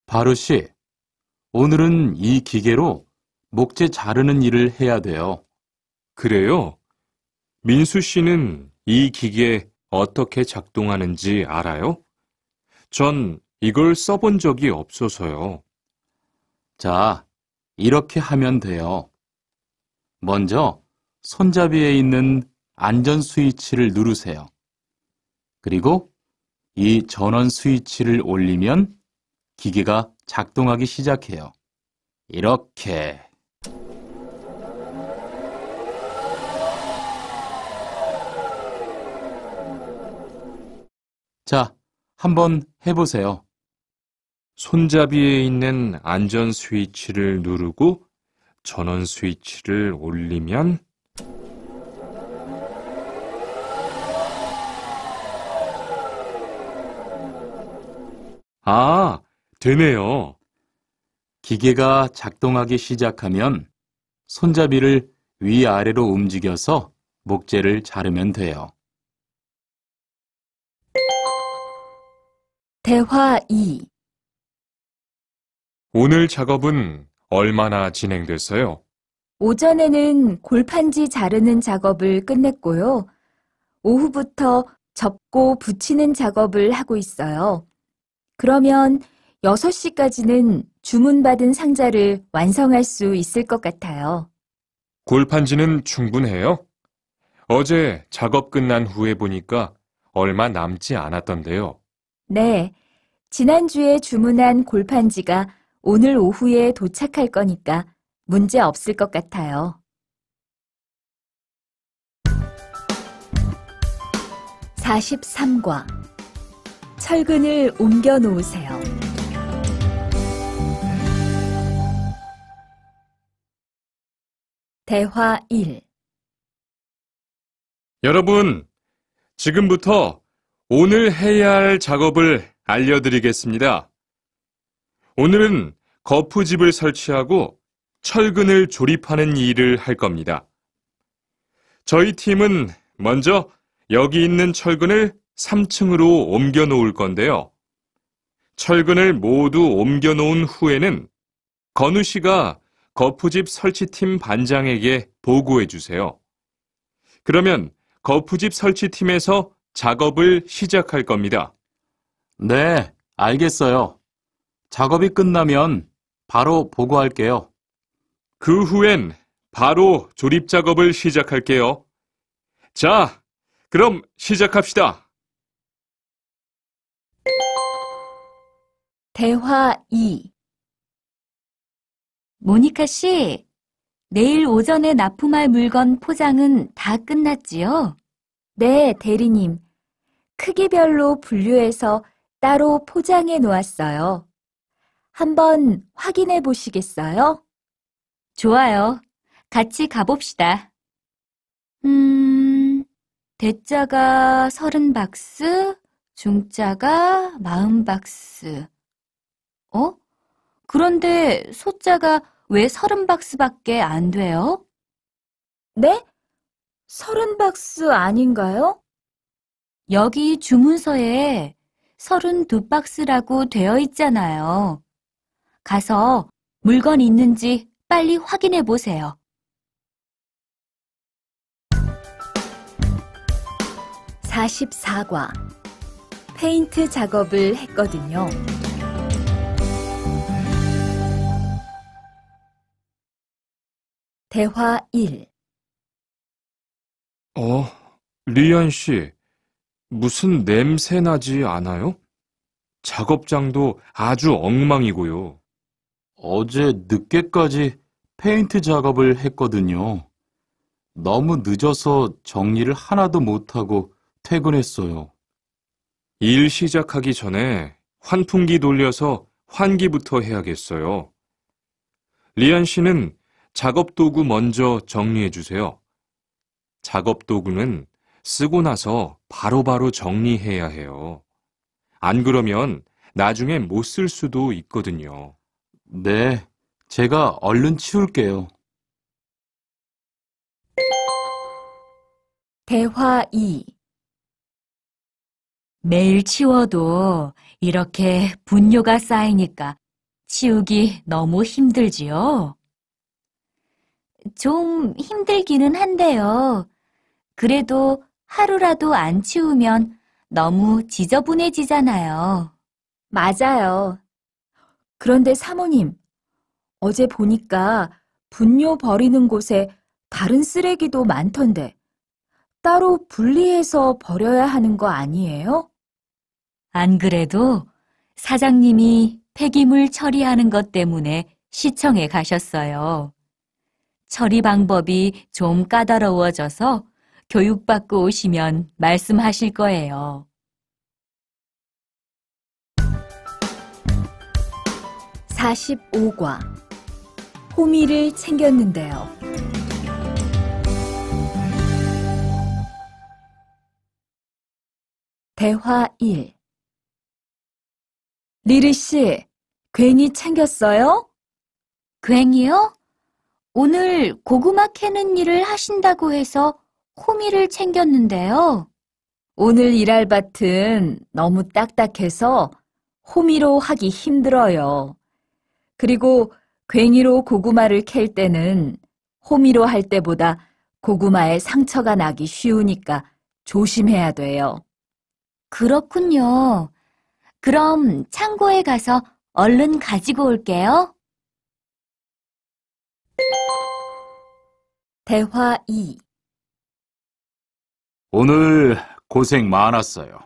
바루 씨, 오늘은 이 기계로 목재 자르는 일을 해야 돼요. 그래요? 민수 씨는 이 기계 어떻게 작동하는지 알아요? 전 이걸 써본 적이 없어서요. 자, 이렇게 하면 돼요. 먼저 손잡이에 있는 안전 스위치를 누르세요. 그리고 이 전원 스위치를 올리면 기계가 작동하기 시작해요. 이렇게. 자, 한번 해보세요. 손잡이에 있는 안전 스위치를 누르고 전원 스위치를 올리면 되네요. 기계가 작동하기 시작하면 손잡이를 위아래로 움직여서 목재를 자르면 돼요. 대화 2. 오늘 작업은 얼마나 진행됐어요? 오전에는 골판지 자르는 작업을 끝냈고요. 오후부터 접고 붙이는 작업을 하고 있어요. 그러면 6시까지는 주문받은 상자를 완성할 수 있을 것 같아요. 골판지는 충분해요? 어제 작업 끝난 후에 보니까 얼마 남지 않았던데요. 네, 지난주에 주문한 골판지가 오늘 오후에 도착할 거니까 문제 없을 것 같아요. 43과. 철근을 옮겨 놓으세요. 대화 1. 여러분, 지금부터 오늘 해야 할 작업을 알려드리겠습니다. 오늘은 거푸집을 설치하고 철근을 조립하는 일을 할 겁니다. 저희 팀은 먼저 여기 있는 철근을 3층으로 옮겨 놓을 건데요. 철근을 모두 옮겨 놓은 후에는 건우 씨가 거푸집 설치팀 반장에게 보고해 주세요. 그러면 거푸집 설치팀에서 작업을 시작할 겁니다. 네, 알겠어요. 작업이 끝나면 바로 보고할게요. 그 후엔 바로 조립 작업을 시작할게요. 자, 그럼 시작합시다. 대화 2. 모니카 씨, 내일 오전에 납품할 물건 포장은 다 끝났지요? 네, 대리님. 크기별로 분류해서 따로 포장해 놓았어요. 한번 확인해 보시겠어요? 좋아요. 같이 가봅시다. 대자가 30박스, 중자가 40박스. 그런데 소자가 왜 30박스밖에 안 돼요? 네? 30박스 아닌가요? 여기 주문서에 32박스라고 되어 있잖아요. 가서 물건 있는지 빨리 확인해 보세요. 44과 페인트 작업을 했거든요. 대화 1. 리안 씨, 무슨 냄새 나지 않아요? 작업장도 아주 엉망이고요. 어제 늦게까지 페인트 작업을 했거든요. 너무 늦어서 정리를 하나도 못하고 퇴근했어요. 일 시작하기 전에 환풍기 돌려서 환기부터 해야겠어요. 리안 씨는 작업 도구 먼저 정리해 주세요. 작업 도구는 쓰고 나서 바로바로 정리해야 해요. 안 그러면 나중에 못 쓸 수도 있거든요. 네, 제가 얼른 치울게요. 대화 2. 매일 치워도 이렇게 분뇨가 쌓이니까 치우기 너무 힘들지요? 좀 힘들기는 한데요. 그래도 하루라도 안 치우면 너무 지저분해지잖아요. 맞아요. 그런데 사모님, 어제 보니까 분뇨 버리는 곳에 다른 쓰레기도 많던데 따로 분리해서 버려야 하는 거 아니에요? 안 그래도 사장님이 폐기물 처리하는 것 때문에 시청에 가셨어요. 처리 방법이 좀 까다로워져서 교육받고 오시면 말씀하실 거예요. 45과 호미를 챙겼는데요. 대화 1. 리리 씨, 괜히 챙겼어요? 괜히요? 오늘 고구마 캐는 일을 하신다고 해서 호미를 챙겼는데요. 오늘 일할 밭은 너무 딱딱해서 호미로 하기 힘들어요. 그리고 괭이로 고구마를 캘 때는 호미로 할 때보다 고구마에 상처가 나기 쉬우니까 조심해야 돼요. 그렇군요. 그럼 창고에 가서 얼른 가지고 올게요. 대화 2. 오늘 고생 많았어요.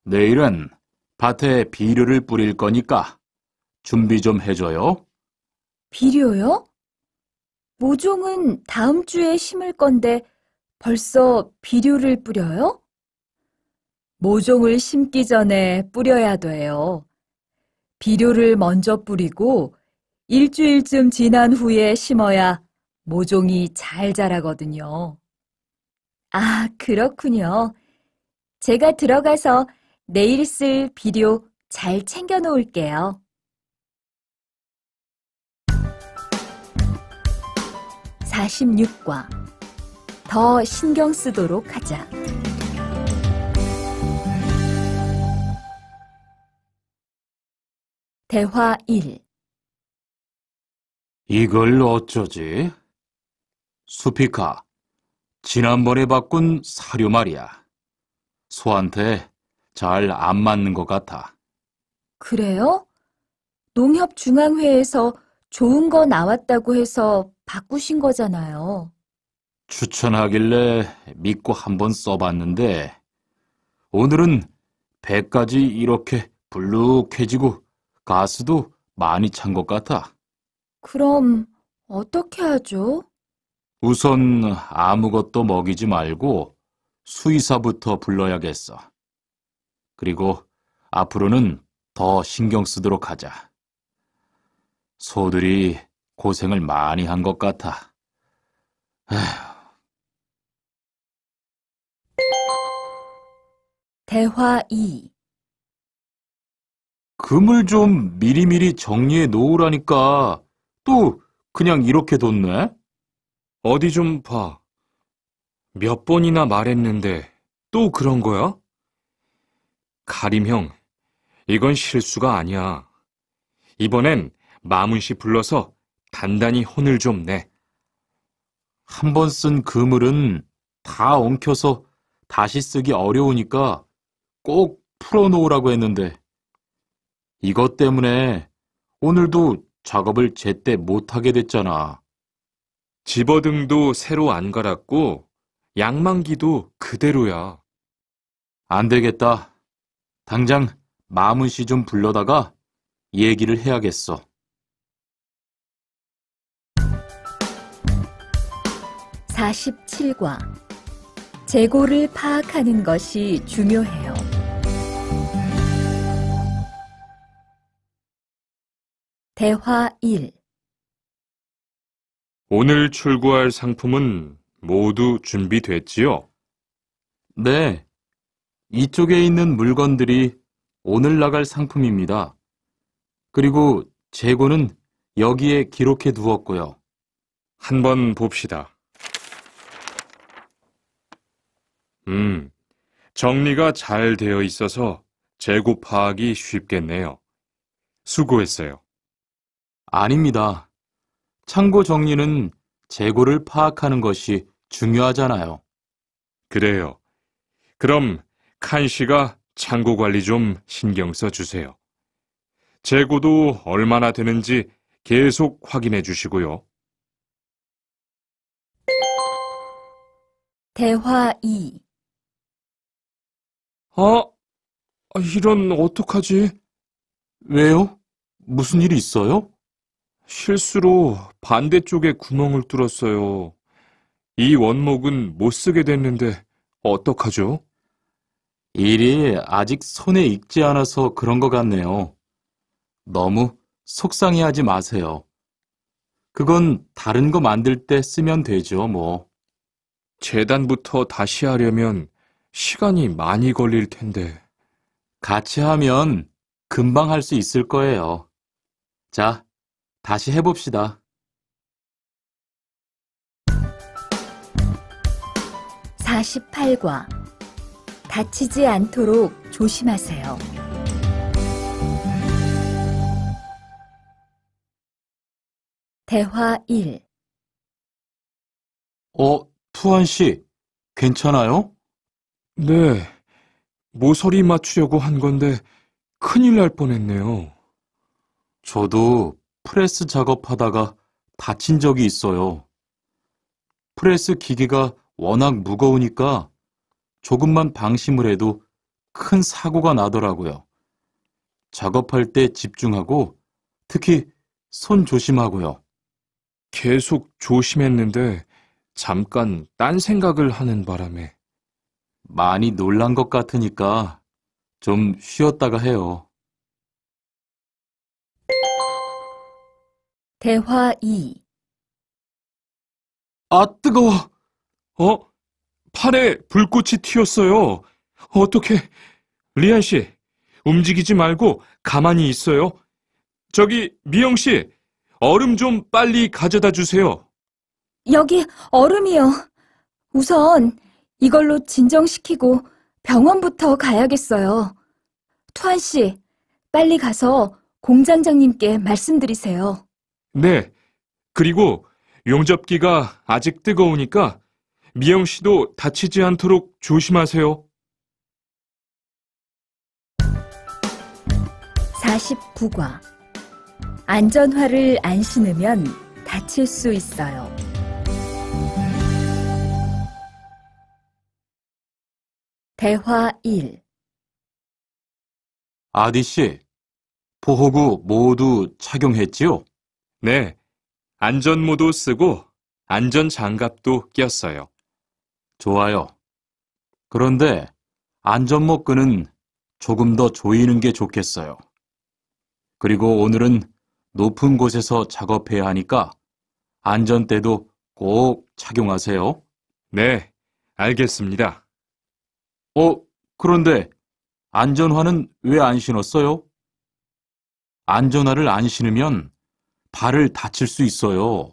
내일은 밭에 비료를 뿌릴 거니까 준비 좀 해줘요. 비료요? 모종은 다음 주에 심을 건데 벌써 비료를 뿌려요? 모종을 심기 전에 뿌려야 돼요. 비료를 먼저 뿌리고 일주일쯤 지난 후에 심어야 모종이 잘 자라거든요. 아, 그렇군요. 제가 들어가서 내일 쓸 비료 잘 챙겨 놓을게요. 46과 더 신경 쓰도록 하자. 대화 1. 이걸 어쩌지? 수피카, 지난번에 바꾼 사료 말이야. 소한테 잘 안 맞는 것 같아. 그래요? 농협중앙회에서 좋은 거 나왔다고 해서 바꾸신 거잖아요. 추천하길래 믿고 한번 써봤는데 오늘은 배까지 이렇게 불룩해지고 가스도 많이 찬 것 같아. 그럼 어떻게 하죠? 우선 아무것도 먹이지 말고 수의사부터 불러야겠어. 그리고 앞으로는 더 신경 쓰도록 하자. 소들이 고생을 많이 한 것 같아. 대화 2. 금을 좀 미리미리 정리해 놓으라니까 또 그냥 이렇게 뒀네? 어디 좀 봐. 몇 번이나 말했는데 또 그런 거야? 가림 형, 이건 실수가 아니야. 이번엔 마문 씨 불러서 단단히 혼을 좀 내. 한 번 쓴 그물은 다 엉켜서 다시 쓰기 어려우니까 꼭 풀어놓으라고 했는데 이것 때문에 오늘도 작업을 제때 못하게 됐잖아. 집어등도 새로 안 갈았고 양만기도 그대로야. 안 되겠다. 당장 마문 씨 좀 불러다가 얘기를 해야겠어. 47과 재고를 파악하는 것이 중요해요. 대화 1. 오늘 출고할 상품은 모두 준비됐지요? 네, 이쪽에 있는 물건들이 오늘 나갈 상품입니다. 그리고 재고는 여기에 기록해 두었고요. 한번 봅시다. 정리가 잘 되어 있어서 재고 파악이 쉽겠네요. 수고했어요. 아닙니다. 창고 정리는 재고를 파악하는 것이 중요하잖아요. 그래요. 그럼 칸 씨가 창고 관리 좀 신경 써 주세요. 재고도 얼마나 되는지 계속 확인해 주시고요. 대화 2. 이런 어떡하지? 왜요? 무슨 일이 있어요? 실수로 반대쪽에 구멍을 뚫었어요. 이 원목은 못 쓰게 됐는데 어떡하죠? 일이 아직 손에 익지 않아서 그런 것 같네요. 너무 속상해하지 마세요. 그건 다른 거 만들 때 쓰면 되죠, 뭐. 재단부터 다시 하려면 시간이 많이 걸릴 텐데. 같이 하면 금방 할 수 있을 거예요. 자, 다시 해봅시다. 48과 다치지 않도록 조심하세요. 대화 1. 푸안 씨, 괜찮아요? 네, 모서리 맞추려고 한 건데 큰일 날 뻔했네요. 저도 프레스 작업하다가 다친 적이 있어요. 프레스 기계가 워낙 무거우니까 조금만 방심을 해도 큰 사고가 나더라고요. 작업할 때 집중하고 특히 손 조심하고요. 계속 조심했는데 잠깐 딴 생각을 하는 바람에. 많이 놀란 것 같으니까 좀 쉬었다가 해요. 대화 2. 아, 뜨거워! 팔에 불꽃이 튀었어요. 어떻게 리안 씨, 움직이지 말고 가만히 있어요. 저기, 미영 씨, 얼음 좀 빨리 가져다 주세요. 여기 얼음이요. 우선 이걸로 진정시키고 병원부터 가야겠어요. 투한 씨, 빨리 가서 공장장님께 말씀드리세요. 네, 그리고 용접기가 아직 뜨거우니까 미영 씨도 다치지 않도록 조심하세요. 49과. 안전화를 안 신으면 다칠 수 있어요. 대화 1. 아디 씨, 보호구 모두 착용했지요? 네, 안전모도 쓰고 안전장갑도 꼈어요. 좋아요. 그런데 안전모 끈은 조금 더 조이는 게 좋겠어요. 그리고 오늘은 높은 곳에서 작업해야 하니까 안전대도 꼭 착용하세요. 네, 알겠습니다. 그런데 안전화는 왜 안 신었어요? 안전화를 안 신으면 발을 다칠 수 있어요.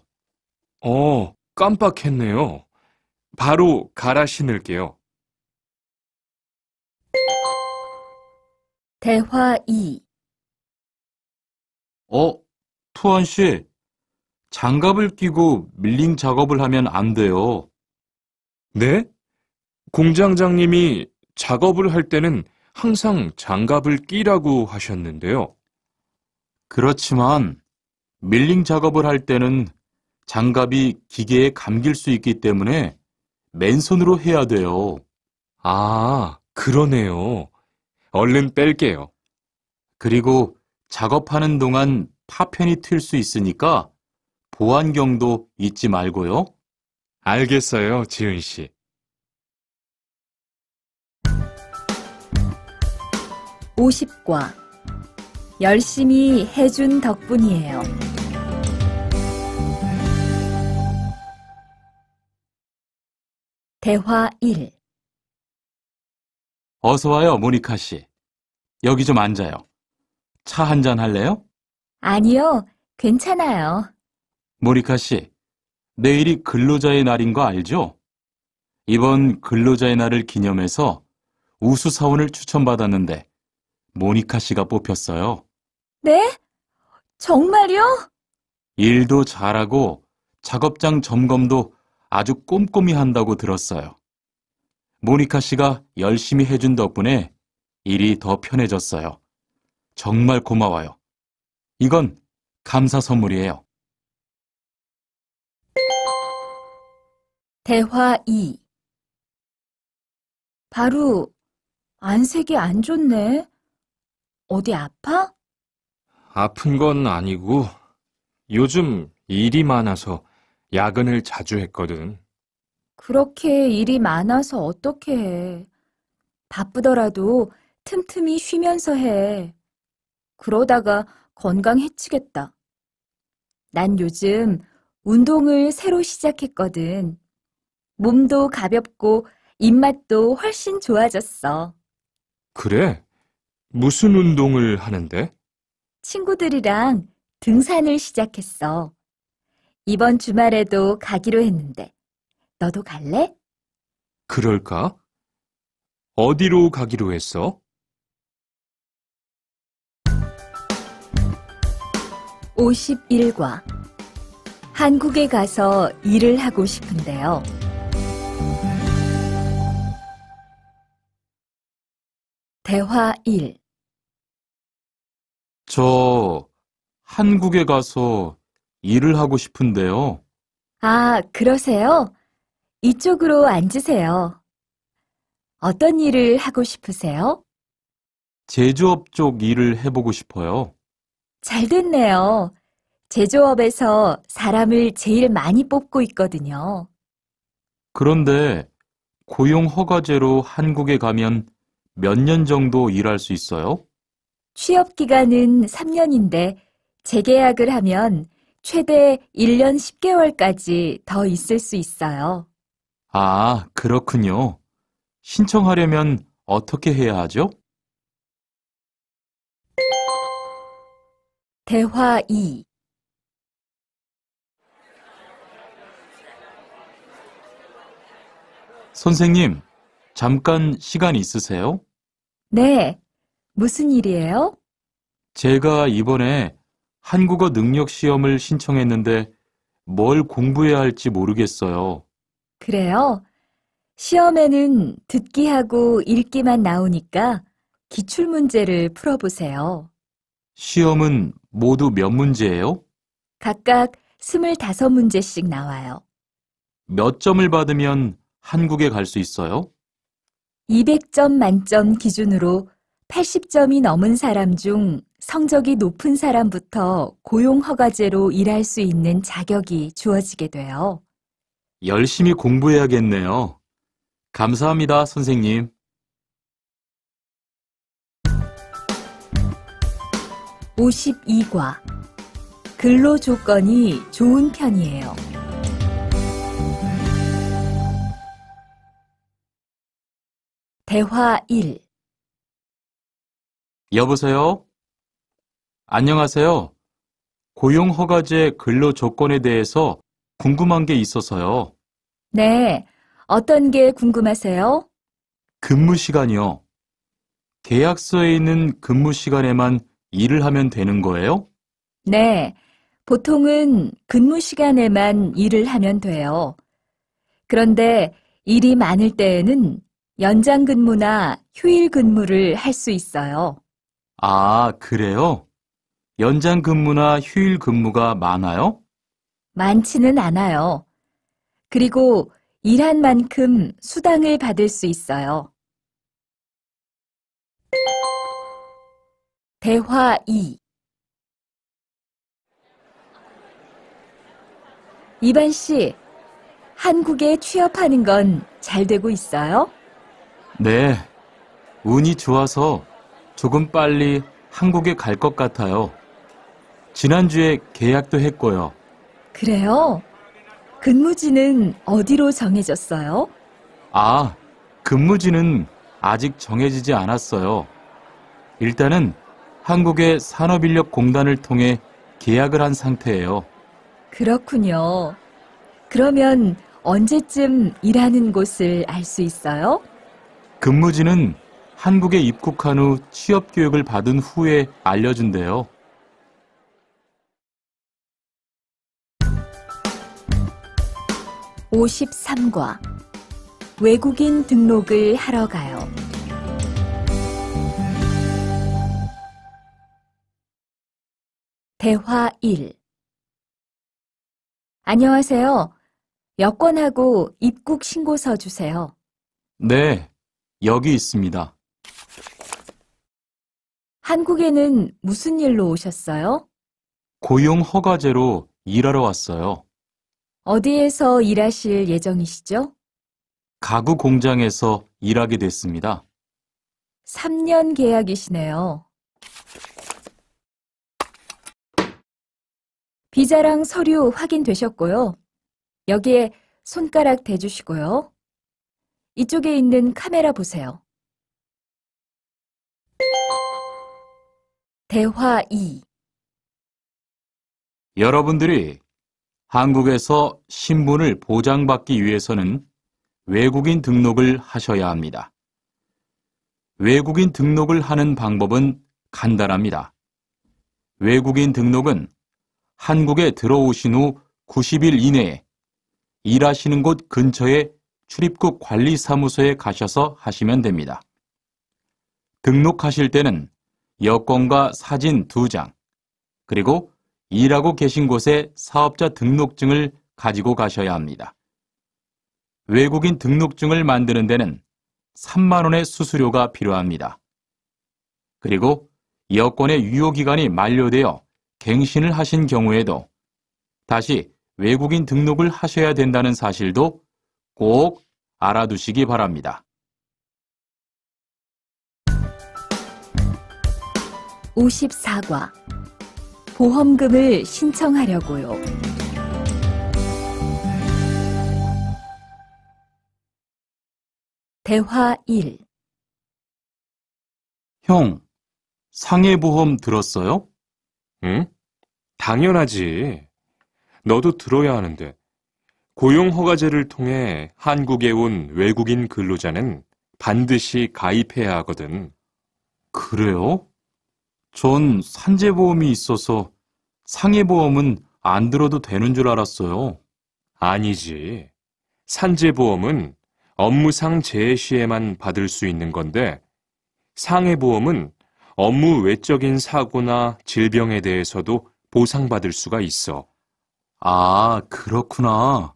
깜빡했네요. 바로 갈아 신을게요. 대화 2. 투한 씨, 장갑을 끼고 밀링 작업을 하면 안 돼요. 네? 공장장님이 작업을 할 때는 항상 장갑을 끼라고 하셨는데요. 그렇지만 밀링 작업을 할 때는 장갑이 기계에 감길 수 있기 때문에 맨손으로 해야 돼요. 아, 그러네요. 얼른 뺄게요. 그리고 작업하는 동안 파편이 튈 수 있으니까 보안경도 잊지 말고요. 알겠어요, 지은 씨. 50과. 열심히 해준 덕분이에요. 대화 1. 어서 와요, 모니카 씨. 여기 좀 앉아요. 차 한잔 할래요? 아니요, 괜찮아요. 모니카 씨, 내일이 근로자의 날인 거 알죠? 이번 근로자의 날을 기념해서 우수 사원을 추천받았는데 모니카 씨가 뽑혔어요. 네? 정말요? 일도 잘하고 작업장 점검도 아주 꼼꼼히 한다고 들었어요. 모니카 씨가 열심히 해준 덕분에 일이 더 편해졌어요. 정말 고마워요. 이건 감사 선물이에요. 대화 2. 바로 안색이 안 좋네. 어디 아파? 아픈 건 아니고 요즘 일이 많아서 야근을 자주 했거든. 그렇게 일이 많아서 어떻게 해. 바쁘더라도 틈틈이 쉬면서 해. 그러다가 건강 해치겠다. 난 요즘 운동을 새로 시작했거든. 몸도 가볍고 입맛도 훨씬 좋아졌어. 그래? 무슨 운동을 하는데? 친구들이랑 등산을 시작했어. 이번 주말에도 가기로 했는데, 너도 갈래? 그럴까? 어디로 가기로 했어? 51과. 한국에 가서 일을 하고 싶은데요. 대화 1. 저 한국에 가서 일을 하고 싶은데요. 아, 그러세요? 이쪽으로 앉으세요. 어떤 일을 하고 싶으세요? 제조업 쪽 일을 해보고 싶어요. 잘 됐네요. 제조업에서 사람을 제일 많이 뽑고 있거든요. 그런데 고용 허가제로 한국에 가면 몇 년 정도 일할 수 있어요? 취업 기간은 3년인데 재계약을 하면 최대 1년 10개월까지 더 있을 수 있어요. 아, 그렇군요. 신청하려면 어떻게 해야 하죠? 대화 2. 선생님, 잠깐 시간 있으세요? 네, 무슨 일이에요? 제가 이번에 한국어 능력 시험을 신청했는데 뭘 공부해야 할지 모르겠어요. 그래요? 시험에는 듣기하고 읽기만 나오니까 기출문제를 풀어보세요. 시험은 모두 몇 문제예요? 각각 25문제씩 나와요. 몇 점을 받으면 한국에 갈 수 있어요? 200점 만점 기준으로 80점이 넘은 사람 중 성적이 높은 사람부터 고용허가제로 일할 수 있는 자격이 주어지게 돼요. 열심히 공부해야겠네요. 감사합니다, 선생님. 52과 근로 조건이 좋은 편이에요. 대화 1. 여보세요? 안녕하세요. 고용허가제 근로 조건에 대해서 궁금한 게 있어서요. 네, 어떤 게 궁금하세요? 근무 시간이요. 계약서에 있는 근무 시간에만 일을 하면 되는 거예요? 네, 보통은 근무 시간에만 일을 하면 돼요. 그런데 일이 많을 때에는 연장 근무나 휴일 근무를 할 수 있어요. 아, 그래요? 연장 근무나 휴일 근무가 많아요? 많지는 않아요. 그리고 일한 만큼 수당을 받을 수 있어요. 대화 2. 이반 씨, 한국에 취업하는 건 잘 되고 있어요? 네, 운이 좋아서 조금 빨리 한국에 갈 것 같아요. 지난주에 계약도 했고요. 그래요? 근무지는 어디로 정해졌어요? 아, 근무지는 아직 정해지지 않았어요. 일단은 한국의 산업인력공단을 통해 계약을 한 상태예요. 그렇군요. 그러면 언제쯤 일하는 곳을 알 수 있어요? 근무지는 한국에 입국한 후 취업 교육을 받은 후에 알려준대요. 53과 외국인 등록을 하러 가요. 대화 1. 안녕하세요. 여권하고 입국 신고서 주세요. 네, 여기 있습니다. 한국에는 무슨 일로 오셨어요? 고용 허가제로 일하러 왔어요. 어디에서 일하실 예정이시죠? 가구 공장에서 일하게 됐습니다. 3년 계약이시네요. 비자랑 서류 확인되셨고요. 여기에 손가락 대주시고요. 이쪽에 있는 카메라 보세요. 대화 2. 여러분들이 한국에서 신분을 보장받기 위해서는 외국인 등록을 하셔야 합니다. 외국인 등록을 하는 방법은 간단합니다. 외국인 등록은 한국에 들어오신 후 90일 이내에 일하시는 곳 근처의 출입국 관리사무소에 가셔서 하시면 됩니다. 등록하실 때는 여권과 사진 2장, 그리고 일하고 계신 곳의 사업자 등록증을 가지고 가셔야 합니다. 외국인 등록증을 만드는 데는 3만 원의 수수료가 필요합니다. 그리고 여권의 유효기간이 만료되어 갱신을 하신 경우에도 다시 외국인 등록을 하셔야 된다는 사실도 꼭 알아두시기 바랍니다. 54과 보험금을 신청하려고요. 대화 1. 형, 상해보험 들었어요? 응? 당연하지. 너도 들어야 하는데. 고용허가제를 통해 한국에 온 외국인 근로자는 반드시 가입해야 하거든. 그래요? 전 산재보험이 있어서 상해보험은 안 들어도 되는 줄 알았어요. 아니지. 산재보험은 업무상 재해 시에만 받을 수 있는 건데, 상해보험은 업무 외적인 사고나 질병에 대해서도 보상받을 수가 있어. 아, 그렇구나.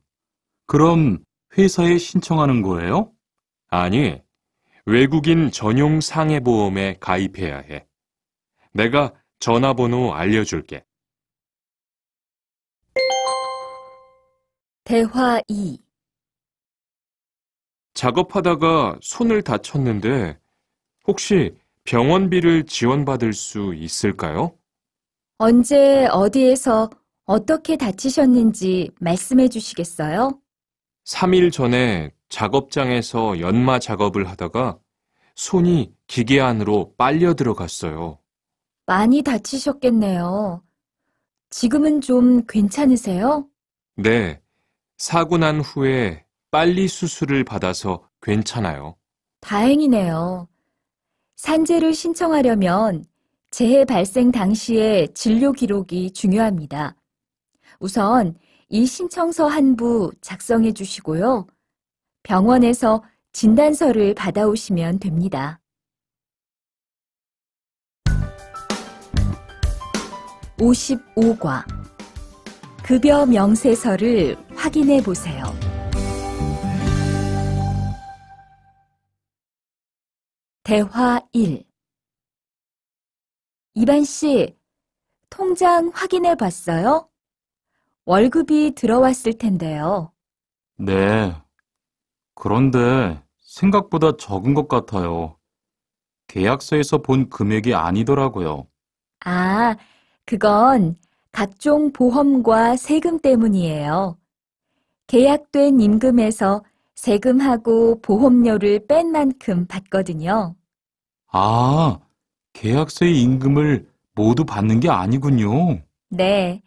그럼 회사에 신청하는 거예요? 아니, 외국인 전용 상해보험에 가입해야 해. 내가 전화번호 알려줄게. 대화 2. 작업하다가 손을 다쳤는데 혹시 병원비를 지원받을 수 있을까요? 언제 어디에서 어떻게 다치셨는지 말씀해 주시겠어요? 3일 전에 작업장에서 연마 작업을 하다가 손이 기계 안으로 빨려 들어갔어요. 많이 다치셨겠네요. 지금은 좀 괜찮으세요? 네, 사고 난 후에 빨리 수술을 받아서 괜찮아요. 다행이네요. 산재를 신청하려면 재해 발생 당시의 진료 기록이 중요합니다. 우선 이 신청서 한 부 작성해 주시고요. 병원에서 진단서를 받아오시면 됩니다. 55과 급여 명세서를 확인해 보세요. 대화 1. 이반 씨, 통장 확인해 봤어요? 월급이 들어왔을 텐데요. 네. 그런데 생각보다 적은 것 같아요. 계약서에서 본 금액이 아니더라고요. 아, 그건 각종 보험과 세금 때문이에요. 계약된 임금에서 세금하고 보험료를 뺀 만큼 받거든요. 아, 계약서의 임금을 모두 받는 게 아니군요. 네,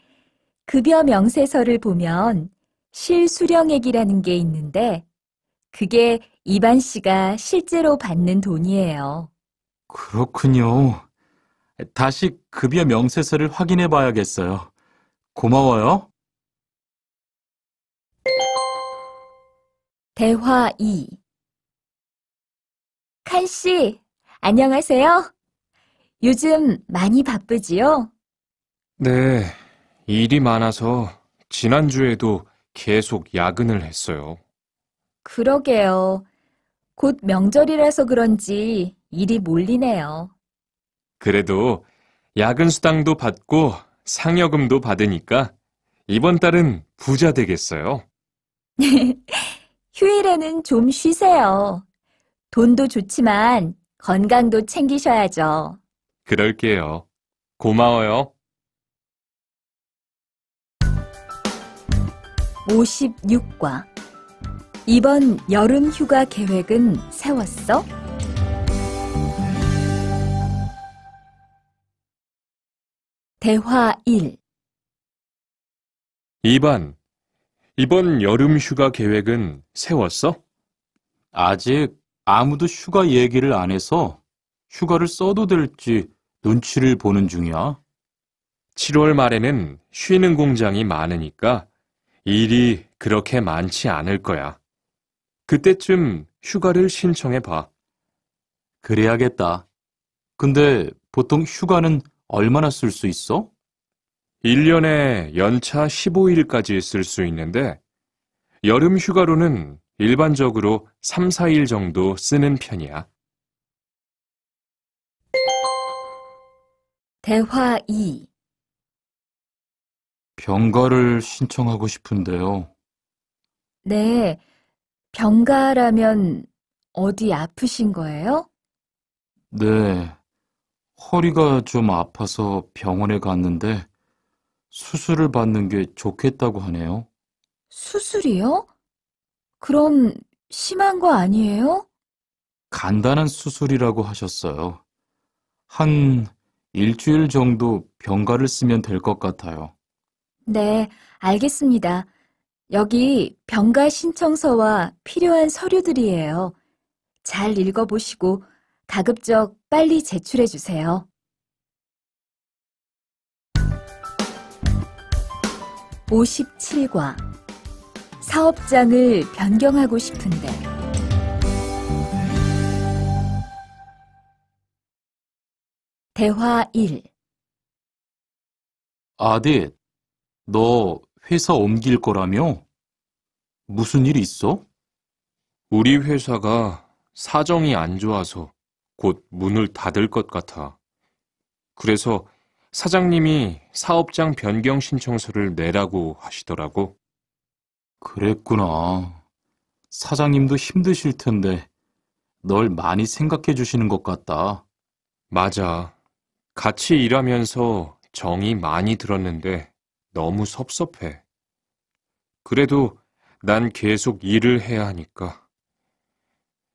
급여 명세서를 보면 실수령액이라는 게 있는데 그게 이반 씨가 실제로 받는 돈이에요. 그렇군요. 다시 급여 명세서를 확인해 봐야겠어요. 고마워요. 대화 2. 칸 씨, 안녕하세요. 요즘 많이 바쁘지요? 네, 일이 많아서 지난주에도 계속 야근을 했어요. 그러게요. 곧 명절이라서 그런지 일이 몰리네요. 그래도 야근 수당도 받고 상여금도 받으니까 이번 달은 부자 되겠어요. 휴일에는 좀 쉬세요. 돈도 좋지만 건강도 챙기셔야죠. 그럴게요. 고마워요. 56과 이번 여름 휴가 계획은 세웠어? 대화 1. 2반, 이번 여름 휴가 계획은 세웠어? 아직 아무도 휴가 얘기를 안 해서 휴가를 써도 될지 눈치를 보는 중이야. 7월 말에는 쉬는 공장이 많으니까 일이 그렇게 많지 않을 거야. 그때쯤 휴가를 신청해 봐. 그래야겠다. 근데 보통 휴가는 얼마나 쓸 수 있어? 1년에 연차 15일까지 쓸 수 있는데 여름 휴가로는 일반적으로 3, 4일 정도 쓰는 편이야. 대화 2. 병가를 신청하고 싶은데요. 네, 병가라면 어디 아프신 거예요? 네, 허리가 좀 아파서 병원에 갔는데 수술을 받는 게 좋겠다고 하네요. 수술이요? 그럼 심한 거 아니에요? 간단한 수술이라고 하셨어요. 한 일주일 정도 병가를 쓰면 될 것 같아요. 네, 알겠습니다. 여기 병가 신청서와 필요한 서류들이에요. 잘 읽어보시고 가급적 빨리 제출해 주세요. 57과 사업장을 변경하고 싶은데 대화 1. 아딧, 너 회사 옮길 거라며? 무슨 일 있어? 우리 회사가 사정이 안 좋아서 곧 문을 닫을 것 같아. 그래서 사장님이 사업장 변경 신청서를 내라고 하시더라고. 그랬구나. 사장님도 힘드실 텐데 널 많이 생각해 주시는 것 같다. 맞아. 같이 일하면서 정이 많이 들었는데 너무 섭섭해. 그래도 난 계속 일을 해야 하니까.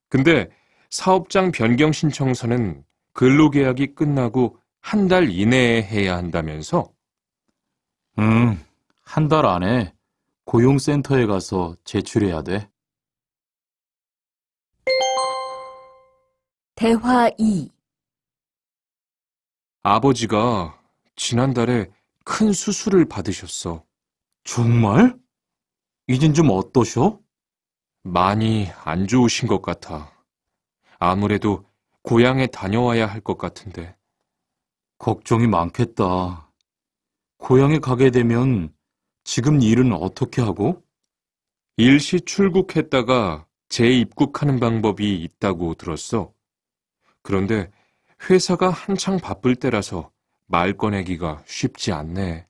근데 사업장 변경 신청서는 근로계약이 끝나고 한 달 이내에 해야 한다면서? 응, 한 달 안에 고용센터에 가서 제출해야 돼. 대화 2. 아버지가 지난달에 큰 수술을 받으셨어. 정말? 이젠 좀 어떠셔? 많이 안 좋으신 것 같아. 아무래도 고향에 다녀와야 할 것 같은데. 걱정이 많겠다. 고향에 가게 되면 지금 일은 어떻게 하고? 일시 출국했다가 재입국하는 방법이 있다고 들었어. 그런데 회사가 한창 바쁠 때라서 말 꺼내기가 쉽지 않네.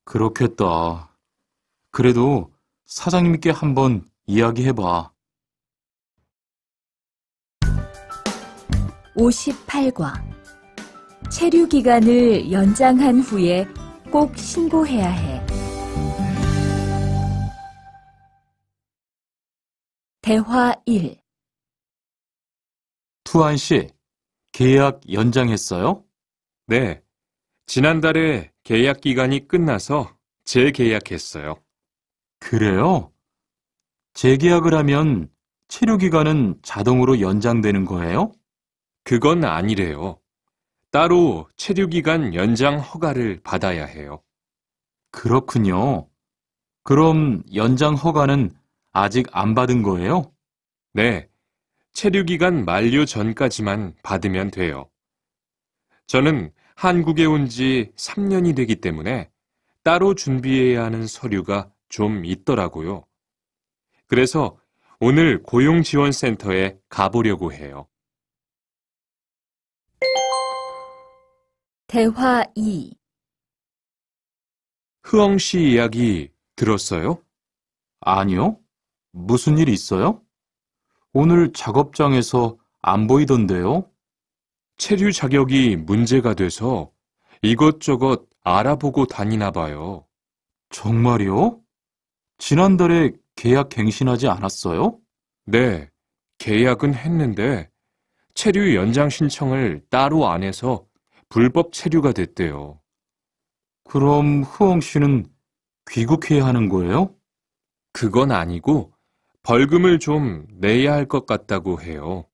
그렇겠다. 그래도 사장님께 한번 이야기해봐. 58과 체류 기간을 연장한 후에 꼭 신고해야 해. 대화 1. 투안 씨, 계약 연장했어요? 네, 지난달에 계약 기간이 끝나서 재계약했어요. 그래요? 재계약을 하면 체류 기간은 자동으로 연장되는 거예요? 그건 아니래요. 따로 체류기간 연장 허가를 받아야 해요. 그렇군요. 그럼 연장 허가는 아직 안 받은 거예요? 네, 체류기간 만료 전까지만 받으면 돼요. 저는 한국에 온 지 3년이 되기 때문에 따로 준비해야 하는 서류가 좀 있더라고요. 그래서 오늘 고용지원센터에 가보려고 해요. 대화 2. 흐엉 씨 이야기 들었어요? 아니요. 무슨 일 있어요? 오늘 작업장에서 안 보이던데요? 체류 자격이 문제가 돼서 이것저것 알아보고 다니나 봐요. 정말요? 지난달에 계약 갱신하지 않았어요? 네, 계약은 했는데 체류 연장 신청을 따로 안 해서 불법 체류가 됐대요. 그럼 흐엉 씨는 귀국해야 하는 거예요? 그건 아니고 벌금을 좀 내야 할 것 같다고 해요.